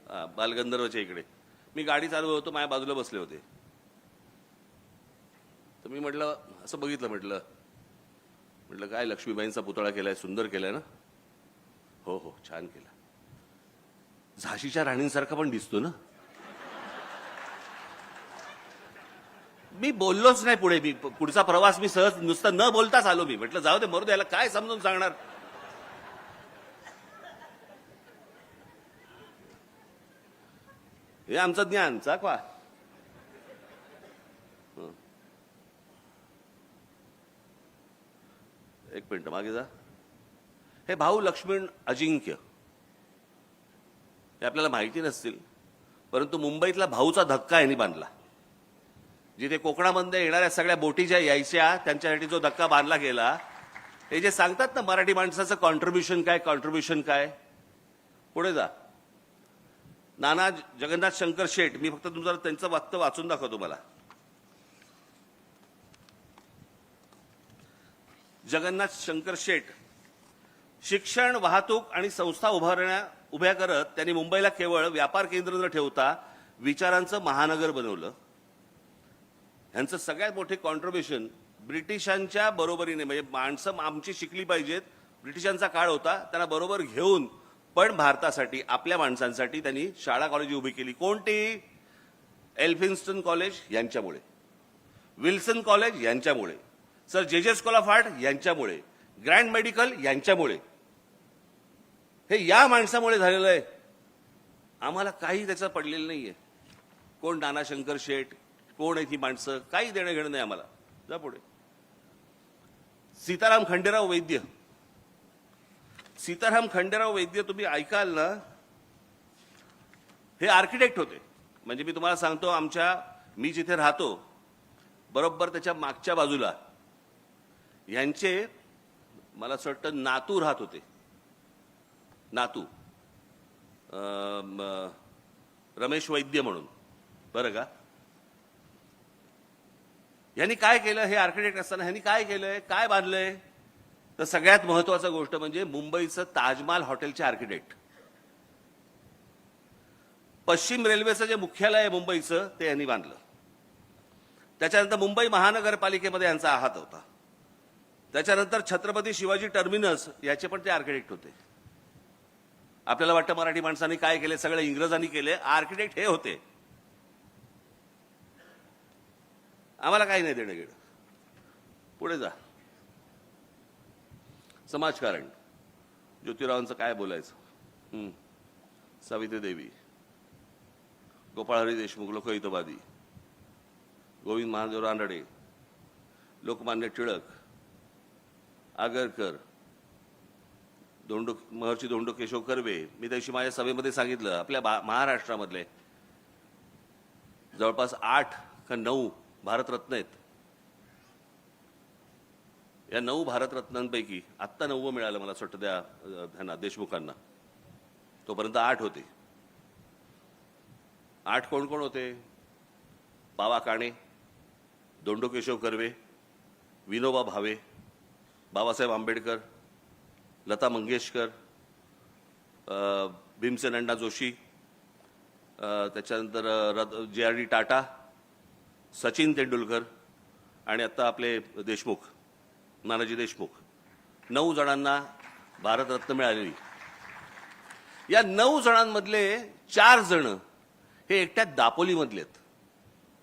हा बालगंधर्वच्या इकडे. मी गाडी चालू होतो, माझ्या बाजूला बसले होते, तर मी म्हटलं, असं बघितलं, म्हटलं काय लक्ष्मीबाईंचा पुतळा केलाय, सुंदर केलाय ना? हो हो छान केला. झाशीच्या राणींसारखा पण दिसतो ना? मी बोललोच नाही पुढे. मी पुढचा प्रवास मी सहज नुसतं न बोलताच आलो. मी म्हटलं जाऊ दे, मरू द्यायला काय समजून सांगणार. हे आमचं ज्ञान चाकवा. एक मिनिट मागे जा. हे भाऊ लक्ष्मण अजिंक्य, हे आपल्याला माहिती नसतील, परंतु मुंबईतला भाऊचा धक्का यांनी बांधला. जिथे कोकणामध्ये येणाऱ्या सगळ्या बोटी ज्या यायच्या त्यांच्यासाठी जो धक्का बांधला गेला, हे जे सांगतात ना मराठी माणसाचं कॉन्ट्रीब्युशन काय, पुढे जा. नाना जगन्नाथ शंकर शेठ. मी फक्त तुमचं त्यांचं वक्तव्य वाचून दाखवतो मला. जगन्नाथ शंकर शेठ. शिक्षण, वाहतूक आणि संस्था उभ्या करत त्यांनी मुंबईला केवळ व्यापार केंद्र न ठेवता विचारांचं महानगर बनवलं. ह्यांचं सगळ्यात मोठे कॉन्ट्रीब्युशन ब्रिटिशांच्या बरोबरीने, म्हणजे माणसं आमची शिकली पाहिजेत, ब्रिटिशांचा काळ होता, त्यांना बरोबर घेऊन पण भारतासाठी, आपल्या माणसांसाठी त्यांनी शाळा कॉलेज उभी केली. कोणती? एल्फिन्स्टन कॉलेज यांच्यामुळे, विल्सन कॉलेज यांच्यामुळे, सर जे स्कूल ऑफ आर्ट यांच्यामुळे, ग्रँड मेडिकल यांच्यामुळे. हे या माणसामुळे झालेलं आहे. आम्हाला काही त्याचं पडलेलं नाहीये. कोण नाना शंकर शेठ, कोण आहे ती माणसं, काही देणं घेणं नाही आम्हाला. जा पुढे. सीताराम खंडेराव वैद्य. सीताराम खंडेराव वैद्य तुम्ही ऐकाल ना, हे आर्किटेक्ट होते. म्हणजे मी तुम्हाला सांगतो, मी जिथे राहतो बरोबर त्याच्या मागच्या बाजूला यांचे मला असं वाटतं नातू राहत होते. नातू रमेश वैद्य म्हणून, बरं का. यांनी काय केलं, हे आर्किटेक्ट असताना ह्यांनी काय केलंय, काय बांधलंय, तर सगळ्यात महत्वाची गोष्ट म्हणजे मुंबईचं ताजमहाल हॉटेलचे आर्किटेक्ट. पश्चिम रेल्वेचं जे मुख्यालय आहे मुंबईचं, ते यांनी बांधलं. त्याच्यानंतर मुंबई महानगरपालिकेमध्ये यांचा हात होता. त्याच्यानंतर छत्रपती शिवाजी टर्मिनस याचे पण ते आर्किटेक्ट होते. आपल्याला वाटतं मराठी माणसांनी काय केले, सगळे इंग्रजांनी केले, आर्किटेक्ट हे होते. आम्हाला काही नाही देणं घेणं. पुढे जा. समाजकारण. ज्योतिरावांचं काय बोलायचं. सावित्री देवी, गोपाळहरी देशमुख, लोकहितवादी, गोविंद महादेव रानडे, लोकमान्य टिळक, आगरकर, महर्षी धोंडो केशव कर्वे. मी त्याशी माझ्या सभेमध्ये सांगितलं, आपल्या महाराष्ट्रामधले जवळपास 8 का 9 भारतरत्न आहेत. या 9 भारतरत्नांपैकी आत्ता 9वं मिळालं मला असं वाटतं त्या देशमुखांना. तोपर्यंत 8 होते. 8 कोण कोण होते? बावा काणे, धोंडो केशव कर्वे, विनोबा भावे, बाबासाहेब आंबेडकर, लता मंगेशकर, भीमसेन अण्णा जोशी, त्याच्यानंतर JRD टाटा, सचिन तेंडुलकर आणि आता आपले देशमुख, नानाजी देशमुख. 9 जणांना भारतरत्न मिळालेली. या 9 जणांमधले 4 जण हे एकट्या दापोलीमधले आहेत.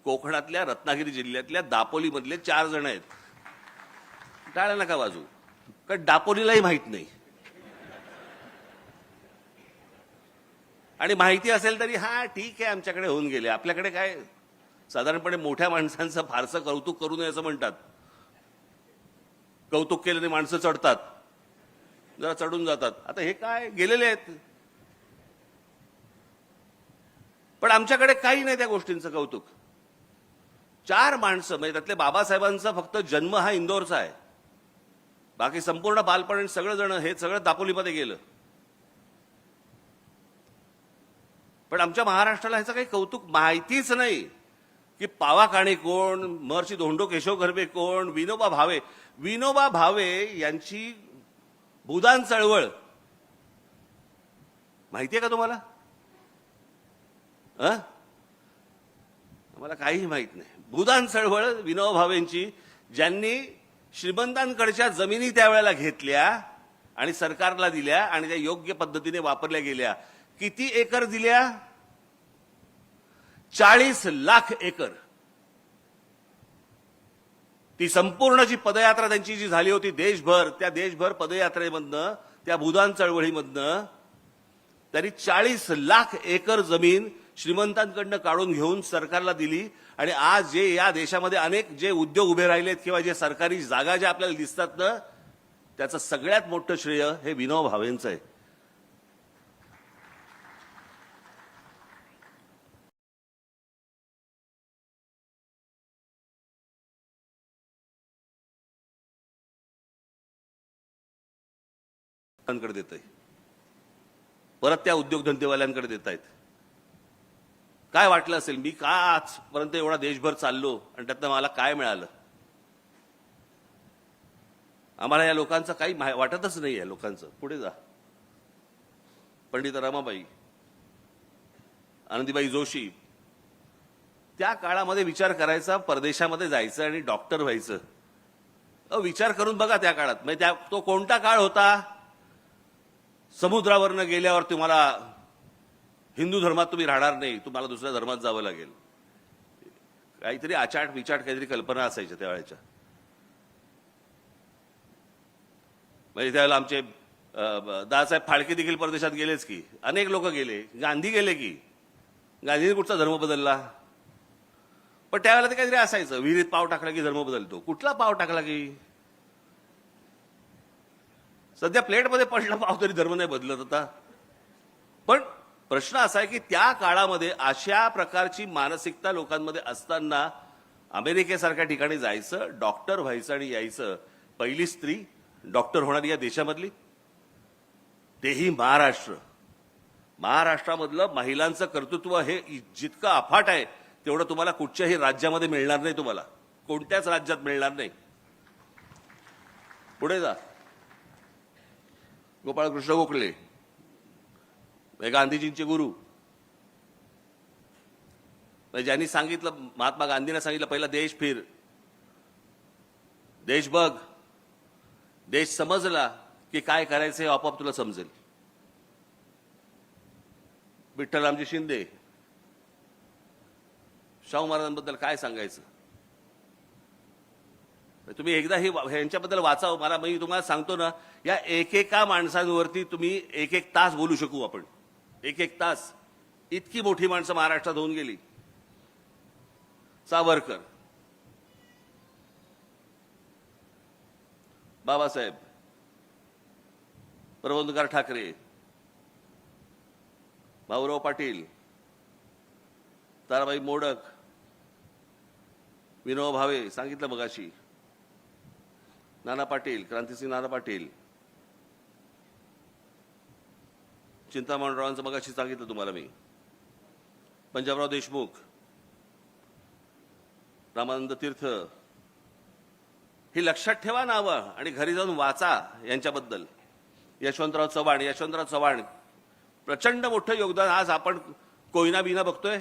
कोकणातल्या रत्नागिरी जिल्ह्यातल्या दापोलीमधले 4 जण आहेत. टाळ्या नका वाजू, कारण दापोलीलाही माहित नाही. आणि माहिती असेल तरी हा ठीक आहे, आमच्याकडे होऊन गेले. आपल्याकडे काय साधारणपणे मोठ्या माणसांचं फारसं कौतुक करू नये असं म्हणतात. कौतुक केल्याने माणसं चढतात, जरा चढून जातात. आता हे काय गेलेले आहेत. पण आमच्याकडे काही नाही त्या गोष्टींचं कौतुक. 4 माणसं म्हणजे त्यातले बाबासाहेबांचा फक्त जन्म हा इंदोरचा आहे, बाकी संपूर्ण बालपण सगळं जण हे सगळं दापोलीमध्ये गेलं. पण आमच्या महाराष्ट्राला ह्याचं काही कौतुक माहितीच नाही की पावा काणे कोण, महर्षी धोंडो केशव गर्भे कोण, विनोबा भावे यांची भूदान चळवळ माहितीये का तुम्हाला? आम्हाला काहीही माहित नाही. भूदान चळवळ विनोबा भावेंची, ज्यांनी श्रीमंतांकडच्या जमिनी त्यावेळेला घेतल्या आणि सरकारला दिल्या आणि त्या योग्य पद्धतीने वापरल्या गेल्या. किती एकर दिल्या? 40 लाख एकर. ती संपूर्ण जी पदयात्रा त्यांची जी झाली होती देशभर, त्या देशभर पदयात्रेमधनं, त्या भूदान चळवळीमधनं त्यांनी 40 लाख एकर जमीन श्रीमंतांकडनं काढून घेऊन सरकारला दिली. आणि आज जे या देशामध्ये अनेक जे उद्योग उभे राहिलेत किंवा जे सरकारी जागा ज्या आपल्याला दिसतात ना, त्याचं सगळ्यात मोठं श्रेय हे विनोबा भावेंचं आहे. देत आहे, परत त्या उद्योगधंदेवाल्यांकडे देत आहेत. काय वाटलं असेल मी का आजपर्यंत एवढा देशभर चाललो आणि त्यातनं मला काय मिळालं? आम्हाला या लोकांचं काही वाटतच नाही. या लोकांचं पुढे जा. पंडित रमाबाई, आनंदीबाई जोशी, त्या काळामध्ये विचार करायचा, परदेशामध्ये जायचं आणि डॉक्टर व्हायचं. विचार करून बघा त्या काळात, म्हणजे तो कोणता काळ होता? समुद्रावरनं गेल्यावर तुम्हाला हिंदू धर्मात तुम्ही राहणार नाही, तुम्हाला दुसऱ्या धर्मात जावं लागेल. काहीतरी आचाट विचाट काहीतरी कल्पना असायच्या त्यावेळेच्या. म्हणजे त्यावेळेला आमचे दादासाहेब फाळके देखील परदेशात गेलेच की, अनेक लोक गेले. गांधी गेले की, गांधीने कुठचा धर्म बदलला? पण त्यावेळेला ते काहीतरी असायचं, विहिरीत पाव टाकला की धर्म बदलतो. कुठला पाव टाकला की? सध्या प्लेटमध्ये पडला पाव तरी धर्म नाही बदलत होता. पण प्रश्न असा आहे की त्या काळामध्ये अशा प्रकारची मानसिकता लोकांमध्ये असताना अमेरिकेसारख्या ठिकाणी जायचं, डॉक्टर व्हायचं आणि यायचं. पहिली स्त्री डॉक्टर होणारी या देशामधली, तेही महाराष्ट्रामधलं महिलांचं कर्तृत्व हे जितकं अफाट आहे तेवढं तुम्हाला कुठच्याही राज्यामध्ये मिळणार नाही. तुम्हाला कोणत्याच राज्यात मिळणार नाही. पुढे जा. गोपाळकृष्ण गोखले, हे गांधीजींचे गुरु, ज्यांनी सांगितलं, महात्मा गांधींना सांगितलं, पहिला देश फिर, देश बघ, देश समजला की काय करायचं हे आपोआप तुला समजेल. विठ्ठलरामजी शिंदे, शाहू महाराजांबद्दल काय सांगायचं? तुम्ही एकदा हे ह्यांच्याबद्दल वाचावं. मला मी तुम्हाला सांगतो ना, या एकेका माणसांवरती तुम्ही 1-1 तास बोलू शकू आपण. 1-1 तास. इतकी मोठी माणसं महाराष्ट्रात होऊन गेली. सावरकर, बाबासाहेब, प्रबोधनकार ठाकरे, भाऊराव पाटील, ताराबाई मोडक, विनोबा भावे सांगितलं मगाशी, नाना पाटील, क्रांतिसिंह नाना पाटील, चिंतामणरावांचं मगाशी सांगितलं तुम्हाला मी, पंजाबराव देशमुख, रामानंद तीर्थ. ही लक्षात ठेवा नावं आणि घरी जाऊन वाचा यांच्याबद्दल. यशवंतराव चव्हाण प्रचंड मोठं योगदान. आज आपण कोयना बिना बघतोय,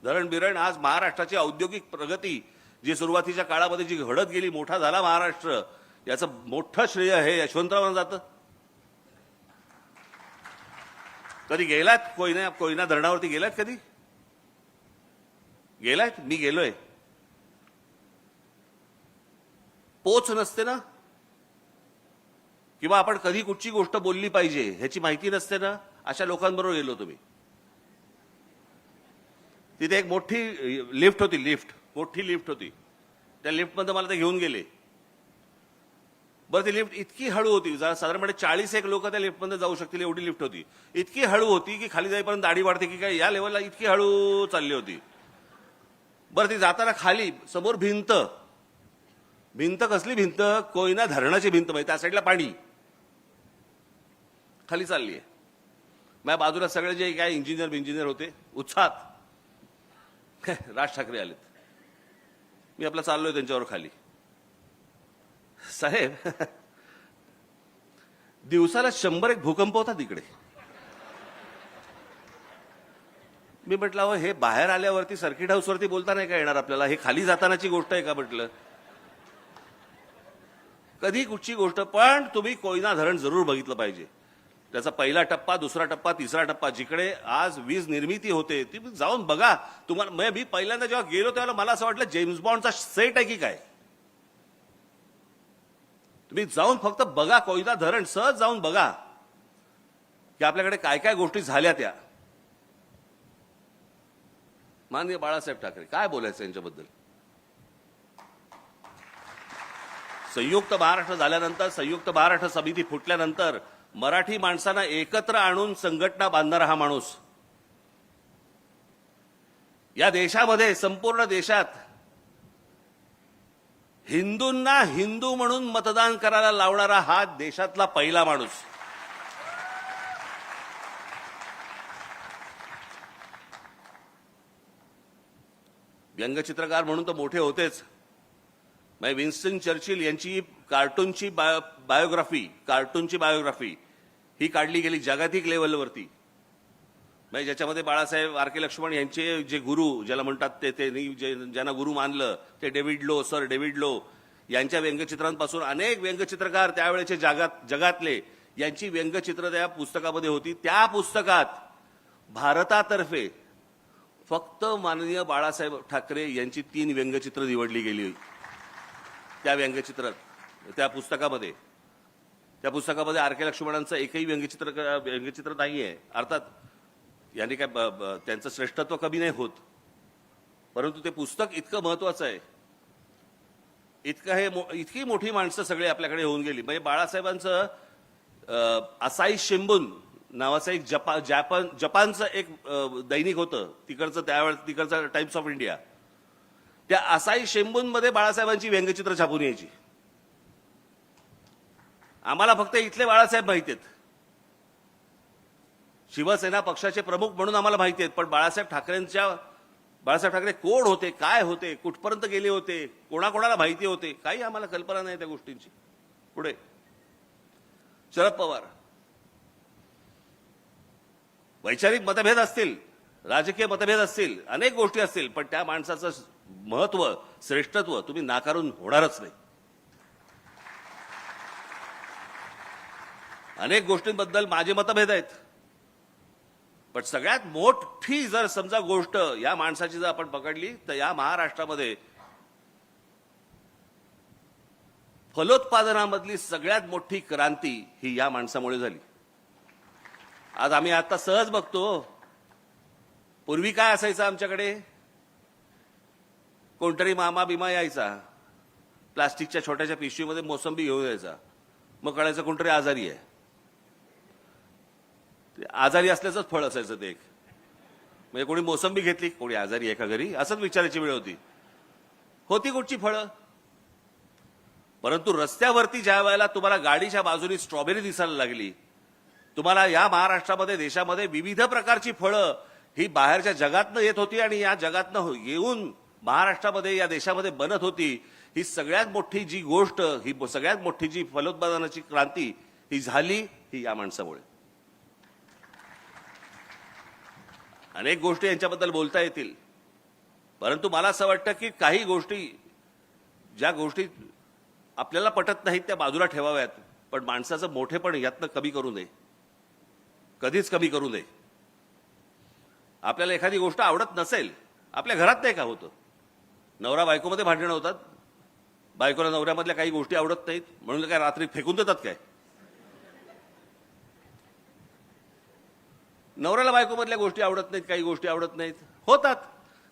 धरण बिरण. आज महाराष्ट्राची औद्योगिक प्रगती जी सुरुवातीच्या काळामध्ये जी घडत गेली, मोठा झाला महाराष्ट्र, याचं मोठं श्रेय हे यशवंतरावांना जातं. कधी गेलात कोयना धरणावरती गेलात कधी? गेलात? मी गेलोय. पोच नसते ना, किंवा आपण कधी कुठची गोष्ट बोलली पाहिजे ह्याची माहिती नसते ना, अशा लोकांबरोबर गेलो तुम्ही. तिथे एक मोठी लिफ्ट होती, मोठी लिफ्ट होती. त्या लिफ्टमध्ये मला ते घेऊन गेले. बरं, ती लिफ्ट इतकी हळू होती, साधारणपणे 40 लोक त्या लिफ्टमध्ये जाऊ शकतील एवढी लिफ्ट होती. इतकी हळू होती की खाली जाईपर्यंत दाढी वाढते की काय, या लेवलला इतकी हळू चालली होती. बरं, ती जाताना खाली समोर भिंत कसली भिंत? कोयना धरणाची भिंत, म्हणजे त्या साईडला पाणी खाली चालली आहे. माझ्या बाजूला सगळे जे काय इंजिनियर होते उत्साहात. राज ठाकरे आलेत. मी आपला चाललोय त्यांच्यावर खाली. साहेब, दिवसाला 100 भूकंप होता तिकडे. मी म्हटलं, अहो हे बाहेर आल्यावरती सर्किट हाऊसवरती बोलता नाही का येणार आपल्याला? हे खाली जातानाची गोष्ट आहे का म्हटलं? कधी कुठची गोष्ट, पण तुम्ही कोयना धरण जरूर बघितलं पाहिजे. त्याचा पहिला टप्पा, दुसरा टप्पा, तिसरा टप्पा, जिकडे आज वीज निर्मिती होते ती जाऊन बघा. तुम्हाला मी पहिल्यांदा जेव्हा गेलो तेव्हा मला असं वाटलं जेम्स बॉन्डचा सेट आहे की काय. तुम्ही जाऊन फक्त बघा कोयना धरण, सहज जाऊन बघा की आपल्याकडे काय काय गोष्टी झाल्या त्या. माननीय बाळासाहेब ठाकरे, काय बोलायचं यांच्याबद्दल? संयुक्त महाराष्ट्र झाल्यानंतर, संयुक्त महाराष्ट्र समिती फुटल्यानंतर मराठी माणसांना एकत्र आणून संघटना बांधणारा हा माणूस, या देशामध्ये, संपूर्ण देशात हिंदूंना हिंदू म्हणून मतदान करायला लावणारा हा देशातला पहिला माणूस. व्यंगचित्रकार म्हणून तर मोठे होतेच. विन्स्टन चर्चिल यांची कार्टूनची बायोग्राफी ही काढली गेली जागतिक लेवलवरती. ज्याच्यामध्ये बाळासाहेब आर.के. लक्ष्मण यांचे जे गुरु ज्याला म्हणतात ते ज्यांना गुरु मानलं ते सर डेव्हिड लो यांच्या व्यंगचित्रांपासून अनेक व्यंगचित्रकार त्यावेळेचे जगातले यांची व्यंगचित्र त्या पुस्तकामध्ये होती. त्या पुस्तकात भारतातर्फे फक्त माननीय बाळासाहेब ठाकरे यांची 3 व्यंगचित्र निवडली गेली. त्या पुस्तकामध्ये आर.के. लक्ष्मणांचं एकही व्यंगचित्र नाहीये. अर्थात यांनी काय त्यांचं श्रेष्ठत्व कमी नाही होत, परंतु ते पुस्तक इतकं महत्वाचं आहे. इतकी मोठी माणसं सगळे आपल्याकडे होऊन गेली. बाळासाहेबांचं असाई शिंबून नावाचं एक जपानचं एक दैनिक होतं तिकडचं टाइम्स ऑफ इंडिया. त्या असाई शिंबूनमध्ये बाळासाहेबांची व्यंगचित्र छापून यायची. आम्हाला फक्त इथले बाळासाहेब माहिती आहेत, शिवसेना पक्षाचे प्रमुख म्हणून आम्हाला माहिती आहेत, पण बाळासाहेब ठाकरे कोण होते, काय होते, कुठपर्यंत गेले होते, कोणाकोणाला माहिती होते, काही आम्हाला कल्पना नाही त्या गोष्टींची. पुढे शरद पवार, वैचारिक मतभेद असतील, राजकीय मतभेद असतील, अनेक गोष्टी असतील, पण त्या माणसाचं महत्व, श्रेष्ठत्व तुम्ही नाकारून होणारच नाही. अनेक गोष्टींबद्दल माझे मतभेद आहेत, पण सगळ्यात मोठी जर समजा गोष्ट या माणसाची जर आपण पकडली तर या महाराष्ट्रामध्ये फलोत्पादनामधली सगळ्यात मोठी क्रांती ही या माणसामुळे झाली. आज आम्ही आता सहज बघतो, पूर्वी काय असायचं आमच्याकडे, कोणतरी मामा यायचा, प्लास्टिकच्या छोट्याशा पिशवीमध्ये मोसंबी घेऊन यायचा, मग कळायचं कोणतरी आजारी आहे. आजारी असल्याचंच फळ असायचं ते एक. म्हणजे कोणी मोसंबी घेतली, कोणी आजारी आहे का घरी, असंच विचारायची वेळ होती कुठची फळं. परंतु रस्त्यावरती ज्या वेळेला तुम्हाला गाडीच्या बाजूनी स्ट्रॉबेरी दिसायला लागली, तुम्हाला या महाराष्ट्रामध्ये, देशामध्ये विविध प्रकारची फळं ही बाहेरच्या जगातनं येत होती आणि या जगातनं येऊन महाराष्ट्रामध्ये, या देशामध्ये बनत होती. ही सगळ्यात मोठी जी गोष्ट, ही सगळ्यात मोठी जी फलोत्पादनाची क्रांती ही झाली, ही या माणसामुळे. अनेक गोष्टी यांच्याबद्दल बोलता येतील, परंतु मला असं वाटतं की काही गोष्टी, ज्या गोष्टी आपल्याला पटत नाहीत त्या बाजूला ठेवाव्यात, पण माणसाचं मोठेपण यातनं कमी करू नये, कधीच कमी करू नये. आपल्याला एखादी गोष्ट आवडत नसेल, आपल्या घरात नाही का होतं, नवरा बायकोमध्ये भांडणं होतात, बायकोला नवऱ्यामधल्या काही गोष्टी आवडत नाहीत म्हणून काय रात्री फेकून देतात काय? नवऱ्याला बायकोमधल्या गोष्टी आवडत नाहीत, काही गोष्टी आवडत नाहीत, होतात.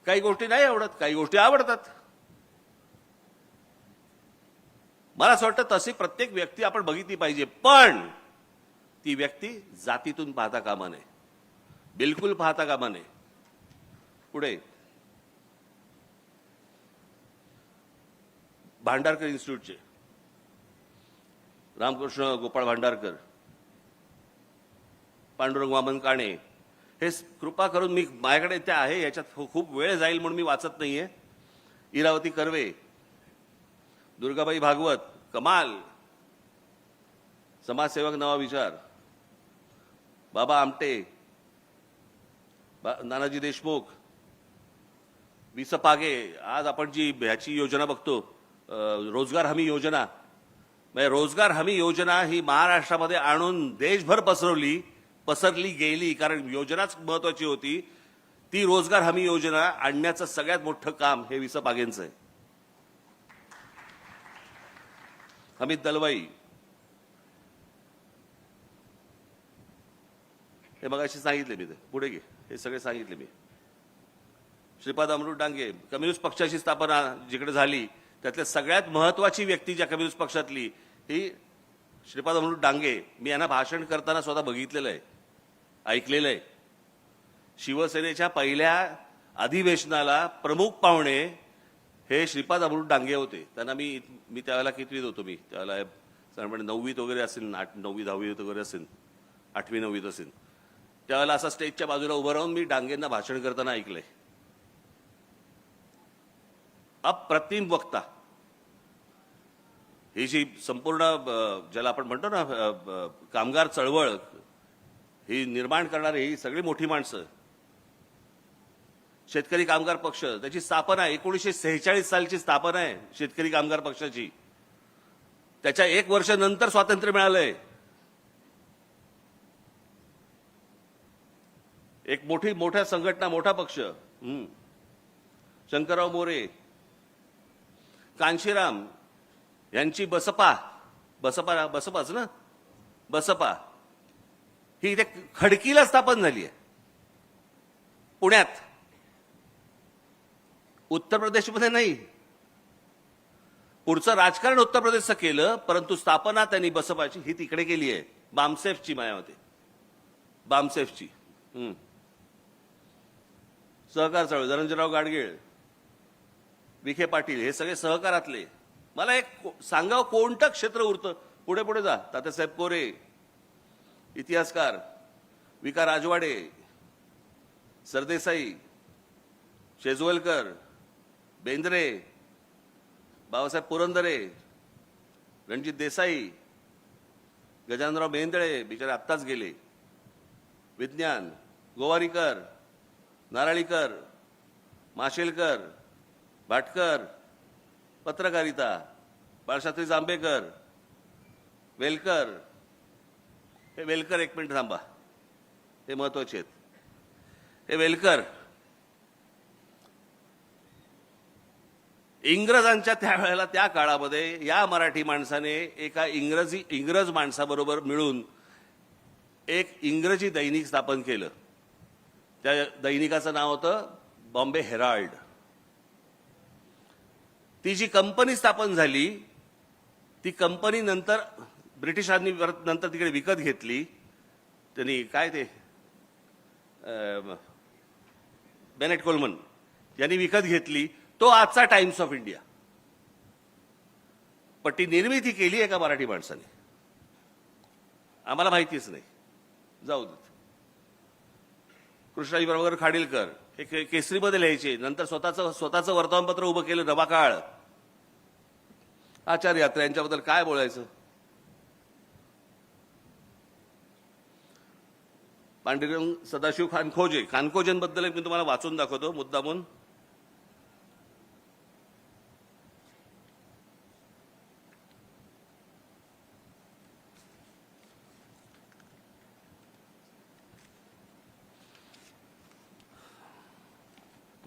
काही गोष्टी नाही आवडत, काही गोष्टी आवडतात. मला असं वाटतं तशी प्रत्येक व्यक्ती आपण बघितली पाहिजे, पण ती व्यक्ती जातीतून पाहता कामा नये, बिलकुल पाहता कामा नये. पुढे भांडारकर इन्स्टिट्यूटचे रामकृष्ण गोपाळ भांडारकर, पांडुरंग वामन काणे, हे कृपा करून मी माझ्याकडे ते आहे, याच्यात खूप वेळ जाईल म्हणून मी वाचत नाहीये. इरावती कर्वे, दुर्गाबाई भागवत, कमाल, समाजसेवक नवा विचार, बाबा आमटे, नानाजी देशमुख, विस पागे. आज आपण जी ह्याची योजना बघतो, रोजगार हमी योजना, म्हणजे रोजगार हमी योजना ही महाराष्ट्रामध्ये आणून देशभर पसरली गेली, कारण योजनाच महत्वाची होती. ती रोजगार हमी योजना आणण्याचं सगळ्यात मोठं काम हे विस पागेंचं आहे. अमित दलवाई, हे मगाशी सांगितले मी, ते पुढे घे, हे सगळे सांगितले मी. श्रीपाद अमृत डांगे, कम्युनिस्ट पक्षाची स्थापना जिकडे झाली त्यातल्या सगळ्यात महत्वाची व्यक्ती ज्या कम्युनिस्ट पक्षातली ही श्रीपाद अमृत डांगे. मी यांना भाषण करताना स्वतः बघितलेलं आहे, ऐकलेलं आहे. शिवसेनेच्या पहिल्या अधिवेशनाला प्रमुख पाहुणे हे श्रीपाद अमृत डांगे होते. त्यांना मी त्यावेळेला कितवीत होतो, मी त्यावेळेला साधारणपणे 9वीत वगैरे असेल, 9वी 10वीत वगैरे असेल, 8वी 9वीत असेल. त्यावेळेला असा स्टेजच्या बाजूला उभं राहून मी डांगेंना भाषण करताना ऐकलंय. अप्रतिम वक्ता. ही जी संपूर्ण ज्याला आपण म्हणतो ना कामगार चळवळ ही निर्माण करणारी ही सगळी मोठी माणसं. शेतकरी कामगार पक्ष, त्याची स्थापना 1946 सालची स्थापना आहे शेतकरी कामगार पक्षाची. त्याच्या 1 वर्ष नंतर स्वातंत्र्य मिळालंय. एक मोठ्या संघटना, मोठा पक्ष. शंकरराव मोरे, कांशीराम यांची बसपाच ना, बसपा ही इथे खडकीला स्थापन झाली आहे, पुण्यात, उत्तर प्रदेशमध्ये नाही. पुढचं राजकारण उत्तर प्रदेशचं केलं, परंतु स्थापना त्यांनी बसपाची ही तिकडे केली आहे, बामसेफची. मायावती बामसेफची. सहकार चळवळ, धनंजयराव गाडगीळ, विखे पाटील, हे सगळे सहकारातले. मला एक सांगावं कोणतं क्षेत्र उरतं. पुढे जा. तात्यासाहेब कोरे, इतिहासकार, विका राजवाडे, सरदेसाई, शेजवलकर, बेंद्रे, बाबासाहेब पुरंदरे, रणजित देसाई, गजाननराव मेहेंदळे, बिचारे आत्ताच गेले, विज्ञान, गोवारीकर, नाराळीकर, माशेलकर, भाटकर, पत्रकारिता, बाळशास्त्री जांभेकर, वेलकर. हे वेलकर, एक मिनिट थांबा, हे महत्वाचे आहेत. हे वेलकर इंग्रजांच्या त्यावेळेला, त्या काळामध्ये या मराठी माणसाने एका इंग्रज माणसाबरोबर मिळून एक इंग्रजी दैनिक स्थापन केलं. त्या दैनिकाचं नाव होतं बॉम्बे हेराल्ड. ती जी कंपनी स्थापन झाली, ती कंपनी नंतर ब्रिटिशांनी नंतर तिकडे विकत घेतली. त्यांनी काय ते बेनेट कोलमन यांनी विकत घेतली. तो आजचा टाइम्स ऑफ इंडिया. पण ती निर्मिती केली एका मराठी माणसाने. आम्हाला माहितीच नाही, जाऊ देत. कृष्णाजी प्रभाकर खाडीलकर हे केसरीमध्ये लिहायचे, नंतर स्वतःचं वर्तमानपत्र उभं केलं, नवाकाळ. आचार्य यात्रा यांच्याबद्दल काय बोलायचं. पांडुरंग सदाशिव खानखोजेंबद्दल मी तुम्हाला वाचून दाखवतो मुद्दामून.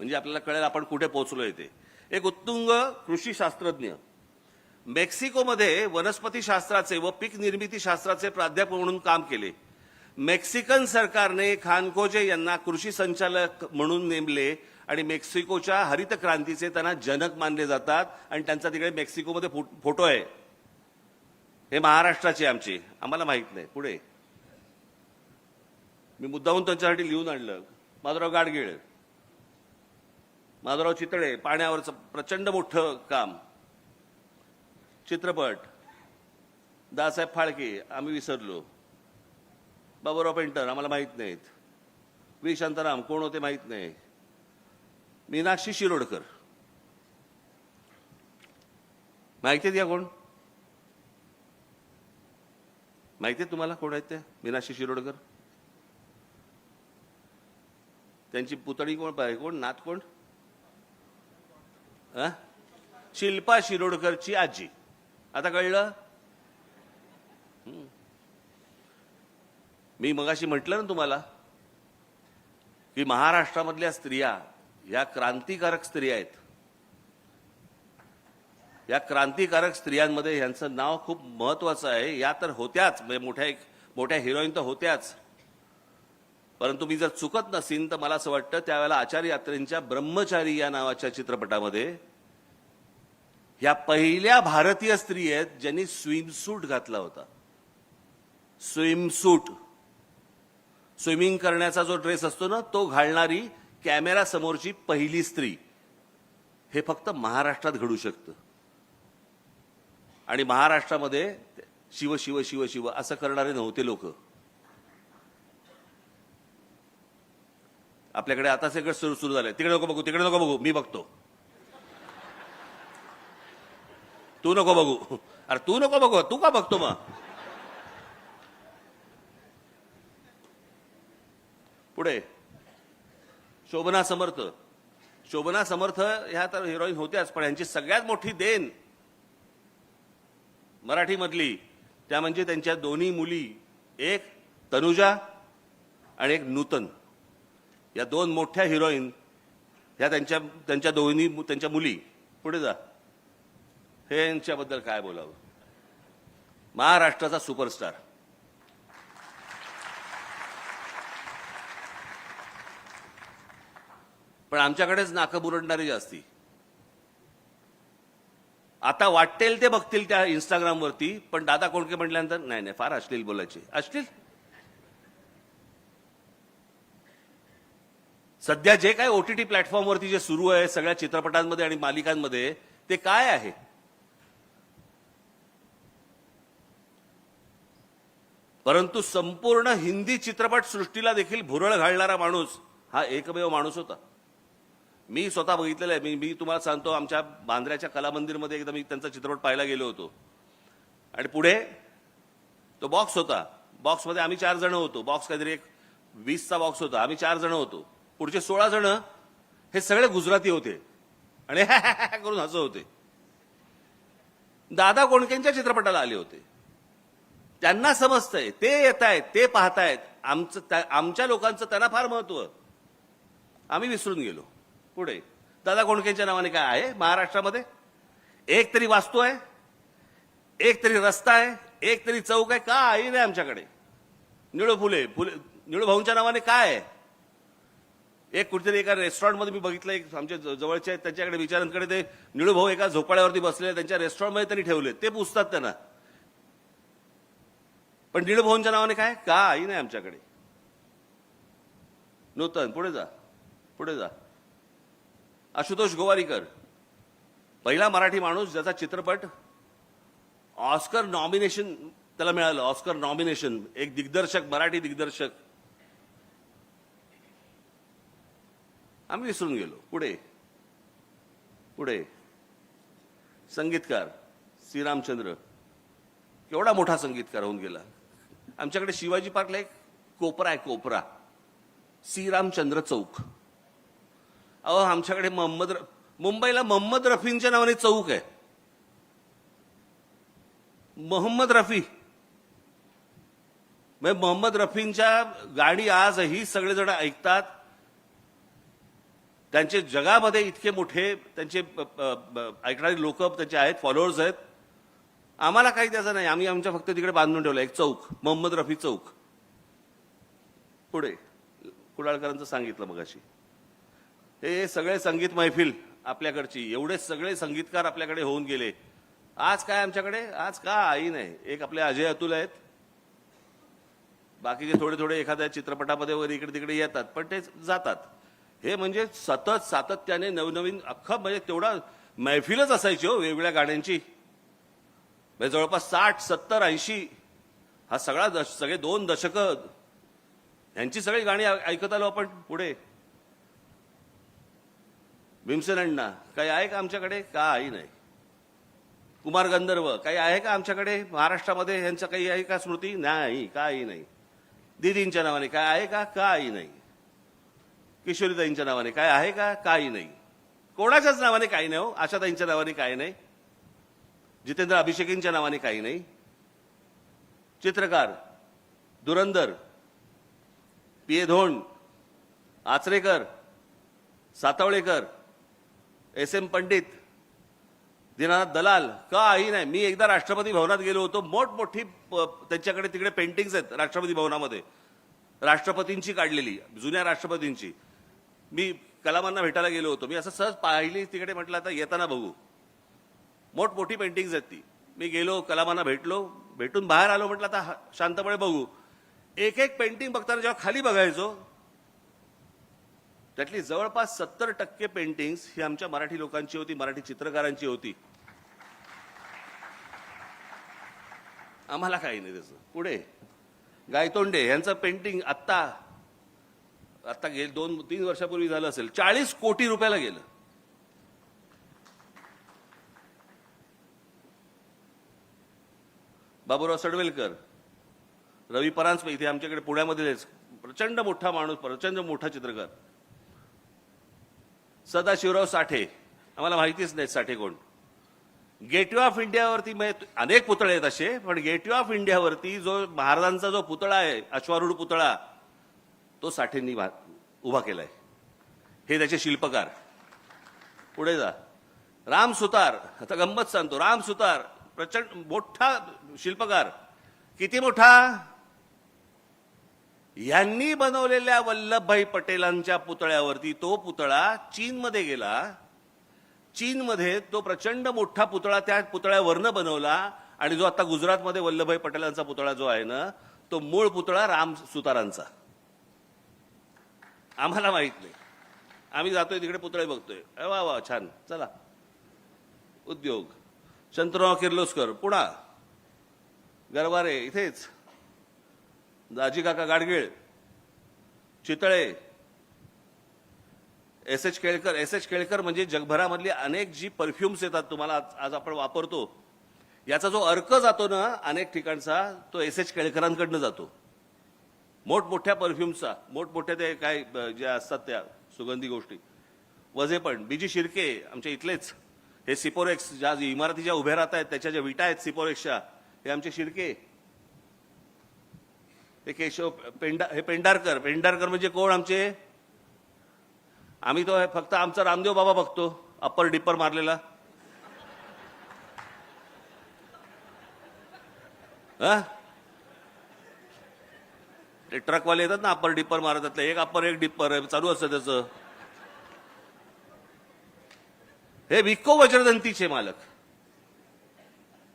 म्हणजे आपल्याला कळेल आपण कुठे पोहोचलोय ते. एक उत्तुंग कृषी शास्त्रज्ञ, मेक्सिकोमध्ये वनस्पती शास्त्राचे व पीक निर्मिती शास्त्राचे प्राध्यापक म्हणून काम केले. मेक्सिकन सरकारने खानकोजे यांना कृषी संचालक म्हणून नेमले आणि मेक्सिकोच्या हरित क्रांतीचे त्यांना जनक मानले जातात आणि त्यांचा तिकडे मेक्सिकोमध्ये फोटो आहे. हे महाराष्ट्राचे आमचे, आम्हाला माहित नाही. पुढे मी मुद्दाहून त्यांच्यासाठी लिहून आणलं. माधवराव गाडगीळ, माधवराव चितळे, पाण्यावरचं प्रचंड मोठं काम. चित्रपट, दासाहेब फाळके आम्ही विसरलो. बाबूराव पेंटर आम्हाला माहित नाहीत. व्ही शांताराम कोण होते माहित नाही. मीनाक्षी शिरोडकर माहिती आहेत या कोण? माहिती आहे तुम्हाला कोण आहेत ते? मीनाक्षी शिरोडकर. त्यांची पुतणी कोण पाहिजे, कोण नात कोण? शिल्पा शिरोडकरची आजी. आता कळलं? मी मगाशी म्हटलं ना तुम्हाला की महाराष्ट्रामधल्या स्त्रिया या क्रांतिकारक स्त्रिया आहेत. या क्रांतिकारक स्त्रियांमध्ये यांचं नाव खूप महत्वाचं आहे. या तर होत्याच, म्हणजे मोठ्या हिरोईन तर होत्याच, परंतु मी जर चुकत नसीन तर मला असं वाटतं त्यावेळेला आचार्य यात्रेंच्या ब्रह्मचारी या नावाच्या चित्रपटामध्ये ह्या पहिल्या भारतीय स्त्री आहेत ज्यांनी स्विमसूट घातला होता. स्विमसूट, स्विमिंग करण्याचा जो ड्रेस असतो ना तो घालणारी कॅमेरा समोरची पहिली स्त्री. हे फक्त महाराष्ट्रात घडू शकतं. आणि महाराष्ट्रामध्ये शिव शिव शिव शिव असं करणारे नव्हते लोक. आपल्याकडे आता सगळं सुरू झालंय. तिकडे नको बघू, तिकडे नको बघू, मी बघतो. तू नको बघू. अरे तू नको बघू, तू का बघतो मग? पुढे शोभना समर्थ. शोभना समर्थ ह्या तर हिरोईन होत्याच, पण यांची सगळ्यात मोठी देण मराठीमधली त्या म्हणजे त्यांच्या दोन्ही मुली, एक तनुजा आणि एक नूतन. या दोन मोठ्या हिरोईन ह्या त्यांच्या दोन्ही त्यांच्या मुली. पुढे जा. हे यांच्याबद्दल काय बोलावं. महाराष्ट्राचा सुपरस्टार. पण आमच्याकडेच नाकं बुरडणारी जास्ती. आता वाटेल ते बघतील त्या इंस्टाग्रामवरती, पण दादा कोंडके म्हटल्यानंतर नाही नाही फार अश्लील बोलायचे. अश्लील सध्या जे काय OTT प्लॅटफॉर्मवरती जे सुरू आहे सगळ्या चित्रपटांमध्ये आणि मालिकांमध्ये ते काय आहे? परंतु संपूर्ण हिंदी चित्रपट सृष्टीला देखील भुरळ घालणारा माणूस हा एकमेव माणूस होता. मी स्वतः बघितलेलं आहे. मी तुम्हाला सांगतो, आमच्या बांद्र्याच्या कला मंदिरमध्ये एकदा मी त्यांचा चित्रपट पाहायला गेलो होतो आणि पुढे तो बॉक्स होता. बॉक्समध्ये आम्ही 4 जण होतो. बॉक्स काहीतरी एक 20चा बॉक्स होता. आम्ही 4 जण होतो. पुढचे 16 जण हे सगळे गुजराती होते आणि करून हसत होते. दादा कोंडकेंच्या चित्रपटाला आले होते. त्यांना समजतंय, ते येत आहेत, ते पाहतायत. आमच्या लोकांचं त्यांना फार महत्व. आम्ही विसरून गेलो. पुढे दादा कोंडकेंच्या नावाने काय आहे महाराष्ट्रामध्ये? एक तरी वास्तू आहे, एक तरी रस्ता आहे, एक तरी चौक आहे. काही नाही आमच्याकडे. निळू निळू भाऊंच्या नावाने काय आहे? एक कुठेतरी एका रेस्टॉरंटमध्ये मी बघितलं, एक आमच्या जवळच्या त्यांच्याकडे विचारांकडे ते निळू भाऊ एका झोपाळ्यावरती बसलेले, त्यांच्या रेस्टॉरंटमध्ये त्यांनी ठेवले. ते पुसतात त्यांना. पण निळू भाऊंच्या नावाने काय? काही नाही आमच्याकडे. नूतन. पुढे जा, पुढे जा. आशुतोष गोवारीकर, पहिला मराठी माणूस ज्याचा चित्रपट ऑस्कर नॉमिनेशन त्याला मिळालं. Oscar nomination. एक दिग्दर्शक, मराठी दिग्दर्शक. आम्ही विसरून गेलो. पुढे पुढे संगीतकार श्रीरामचंद्र. केवढा मोठा संगीतकार होऊन गेला. आमच्याकडे शिवाजी पार्कला एक कोपरा आहे, कोपरा, श्रीरामचंद्र चौक. अहो आमच्याकडे मुंबईला मोहम्मद रफींच्या नावाने चौक आहे. मोहम्मद रफी. मोहम्मद रफींच्या गाणी आजही सगळेजण ऐकतात. त्यांचे जगामध्ये इतके मोठे त्यांचे ऐकणारे लोक त्यांचे आहेत, फॉलोअर्स आहेत. आम्हाला काही त्याचं नाही. आम्ही आमच्या फक्त तिकडे बांधून ठेवलं एक चौक, मोहम्मद रफी चौक. पुढे कुडाळकरांचं सांगितलं मगाशी. हे सगळे संगीत मैफिल आपल्याकडची, एवढे सगळे संगीतकार आपल्याकडे होऊन गेले. आज काय आमच्याकडे? आज काही नाही. एक आपले अजय अतुल आहेत, बाकीचे थोडे थोडे एखाद्या चित्रपटामध्ये वगैरे इकडे तिकडे येतात, पण ते जातात. हे म्हणजे सतत सातत्याने नवनवीन अख्खं म्हणजे तेवढा मैफिलच असायची हो वेगवेगळ्या गाण्यांची. म्हणजे जवळपास 60, 70, 80 हा सगळा सगळे 2 दशकं यांची सगळी गाणी ऐकत आलो आपण. पुढे भीमसेन अण्णा काही आहे का आमच्याकडे? काही नाही. कुमार गंधर्व काही आहे का आमच्याकडे? महाराष्ट्रामध्ये यांचं काही आहे का स्मृती? नाही, काही नाही. दीदींच्या नावाने काय आहे का? काही नाही. किशोरीताईंच्या नावाने काय आहे का? काही नाही. कोणाच्याच नावाने काही नाही हो. आशाताईंच्या नावाने काही नाही. जितेंद्र अभिषेकींच्या नावाने काही नाही. चित्रकार धुरंधर, पी.ए. धोंड, आचरेकर, सातवळेकर, एस.एम. पंडित, दीनानाथ दलाल काही नाही. मी एकदा राष्ट्रपती भवनात गेलो होतो. मोठमोठी त्यांच्याकडे तिकडे पेंटिंग्स आहेत राष्ट्रपती भवनामध्ये, राष्ट्रपतींची काढलेली, जुन्या राष्ट्रपतींची. मी कलामांना भेटायला गेलो होतो. मी असं सहज पाहिली तिकडे, म्हटलं आता येताना बघू. मोठमोठी पेंटिंग्स आहेत ती. मी गेलो, कलामांना भेटलो, भेटून बाहेर आलो. म्हटलं आता शांतपणे बघू. एक एक पेंटिंग बघताना जेव्हा खाली बघायचो, त्यातली जवळपास 70% पेंटिंग्स ही आमच्या मराठी लोकांची होती, मराठी चित्रकारांची होती. आम्हाला काही नाही त्याचं. पुढे गायतोंडे यांचं पेंटिंग आत्ता 2-3 वर्षापूर्वी झालं असेल, 40 कोटी रुपयाला गेलं. बाबूराव सडवेलकर, रवी परांजपे इथे आमच्याकडे पुण्यामध्येच प्रचंड मोठा माणूस, प्रचंड मोठा चित्रकार. सदाशिवराव साठे, आम्हाला माहितीच नाही साठे कोण. गेटवे ऑफ इंडियावरती अनेक पुतळे आहेत असे, पण गेटवे ऑफ इंडियावरती जो महाराजांचा जो पुतळा आहे, अश्वारूढ पुतळा, तो साठेंनी उभा केलाय. हे त्याचे शिल्पकार. पुढे जा. राम सुतार, आता गंमत सांगतो. राम सुतार प्रचंड मोठा शिल्पकार. किती मोठा? यांनी बनवलेल्या वल्लभभाई पटेलांच्या पुतळ्यावरती तो पुतळा चीनमध्ये गेला. चीनमध्ये तो प्रचंड मोठा पुतळा त्या पुतळ्यावरनं बनवला. आणि जो आता गुजरातमध्ये वल्लभभाई पटेलांचा पुतळा जो आहे ना, तो मूळ पुतळा राम सुतारांचा. आम्हाला माहित नाही. आम्ही जातोय तिकडे पुतळे बघतोय. वा वा छान, चला. उद्योग. शंतनुराव किर्लोस्कर, पुणा. गरवारे इथेच. दाजी काका गाडगीळ, चितळे. एस एच केळकर म्हणजे जगभरामधली अनेक जी परफ्युम्स येतात तुम्हाला आज आपण वापरतो, याचा जो अर्क जातो ना अनेक ठिकाणचा, तो एस एच केळकरांकडनं जातो. मोठमोठ्या परफ्युम्सचा, मोठमोठ्या ते काय ज्या असतात त्या सुगंधी गोष्टी. वजे पण बीजी शिर्के आमच्या इथलेच. हे सिपोरेक्स ज्या इमारती ज्या उभ्या राहत आहेत त्याच्या ज्या विटा आहेत सिपोरेक्सच्या, हे आमचे शिर्के. हे केशव पेंढारकर म्हणजे कोण आमचे? आम्ही तो फक्त आमचा रामदेव बाबा बघतो, अप्पर डिप्पर मारलेला. ते ट्रकवाले येतात ना अप्पर डिप्पर मारतात, एक अप्पर एक डिप्पर चालू असतं त्याचं. हे विको वज्रदंतीचे मालक,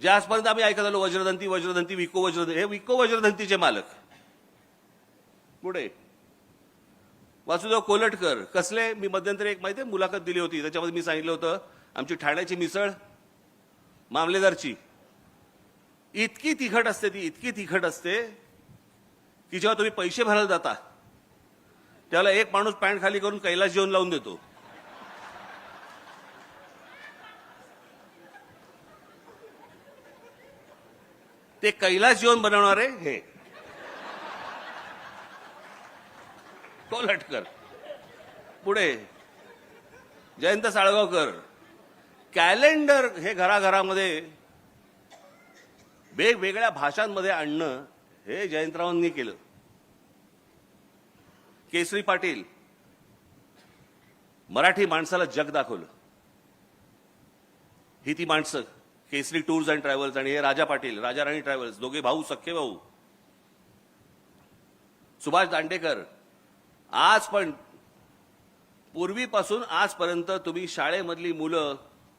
जे आजपर्यंत आम्ही ऐकत आलो वज्रदंती विको वज्रदंती, हे विको वज्रदंतीचे मालक. पुढे वासुदेव कोलटकर कसले? मी मध्यंतरी एक माहिती मुलाखत दिली होती, त्याच्यामध्ये मी सांगितलं होतं आमची ठाण्याची मिसळ मामलेदारची इतकी तिखट असते, ती इतकी तिखट असते की जेव्हा तुम्ही पैसे भरायला जाता त्याला एक माणूस पॅन्ट खाली करून कैलास जेवण लावून देतो. ते कैलास जेवण बनवणारे हे कोलटकर. पुढे जयंत साळगावकर. कॅलेंडर हे घराघरामध्ये वेगवेगळ्या भाषांमध्ये आणणं हे जयंतरावांनी केलं. केसरी पाटील मराठी माणसाला जग दाखवलं. ही ती माणसं, केसरी टूर्स अँड ट्रॅव्हल्स आणि हे राजा पाटील, राजा राणी ट्रॅव्हल्स, दोघे भाऊ, सख्खे भाऊ, सुभाष दांडेकर. आज पण पूर्वीपासून आजपर्यंत तुम्ही शाळेमधली मुलं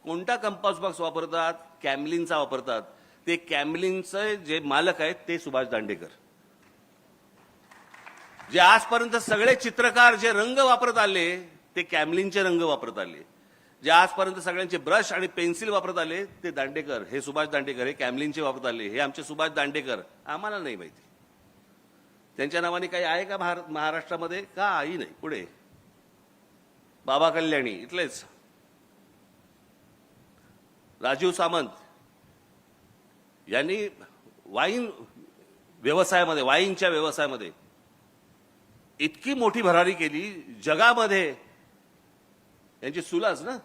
कोणता कंपास बॉक्स वापरतात? कॅमलिनचा वापरतात. ते कॅमलिनचे जे मालक आहेत ते सुभाष दांडेकर. जे आजपर्यंत सगळे चित्रकार जे रंग वापरत आले ते कॅमलिनचे रंग वापरत आले. जे आजपर्यंत सगळ्यांचे ब्रश आणि पेन्सिल वापरत आले ते दांडेकर, हे सुभाष दांडेकर, हे कॅमलिनचे वापरत आले. हे आमचे सुभाष दांडेकर. आम्हाला नाही माहिती त्यांच्या नावाने काही आहे का महाराष्ट्रामध्ये? काही नाही. पुढे बाबा कल्याणी इथलेच. राजीव सामंत यांनी वाईन व्यवसायामध्ये, वाईनच्या व्यवसायामध्ये इतकी मोठी भरारी केली जगामध्ये. यांची सुलाच ना,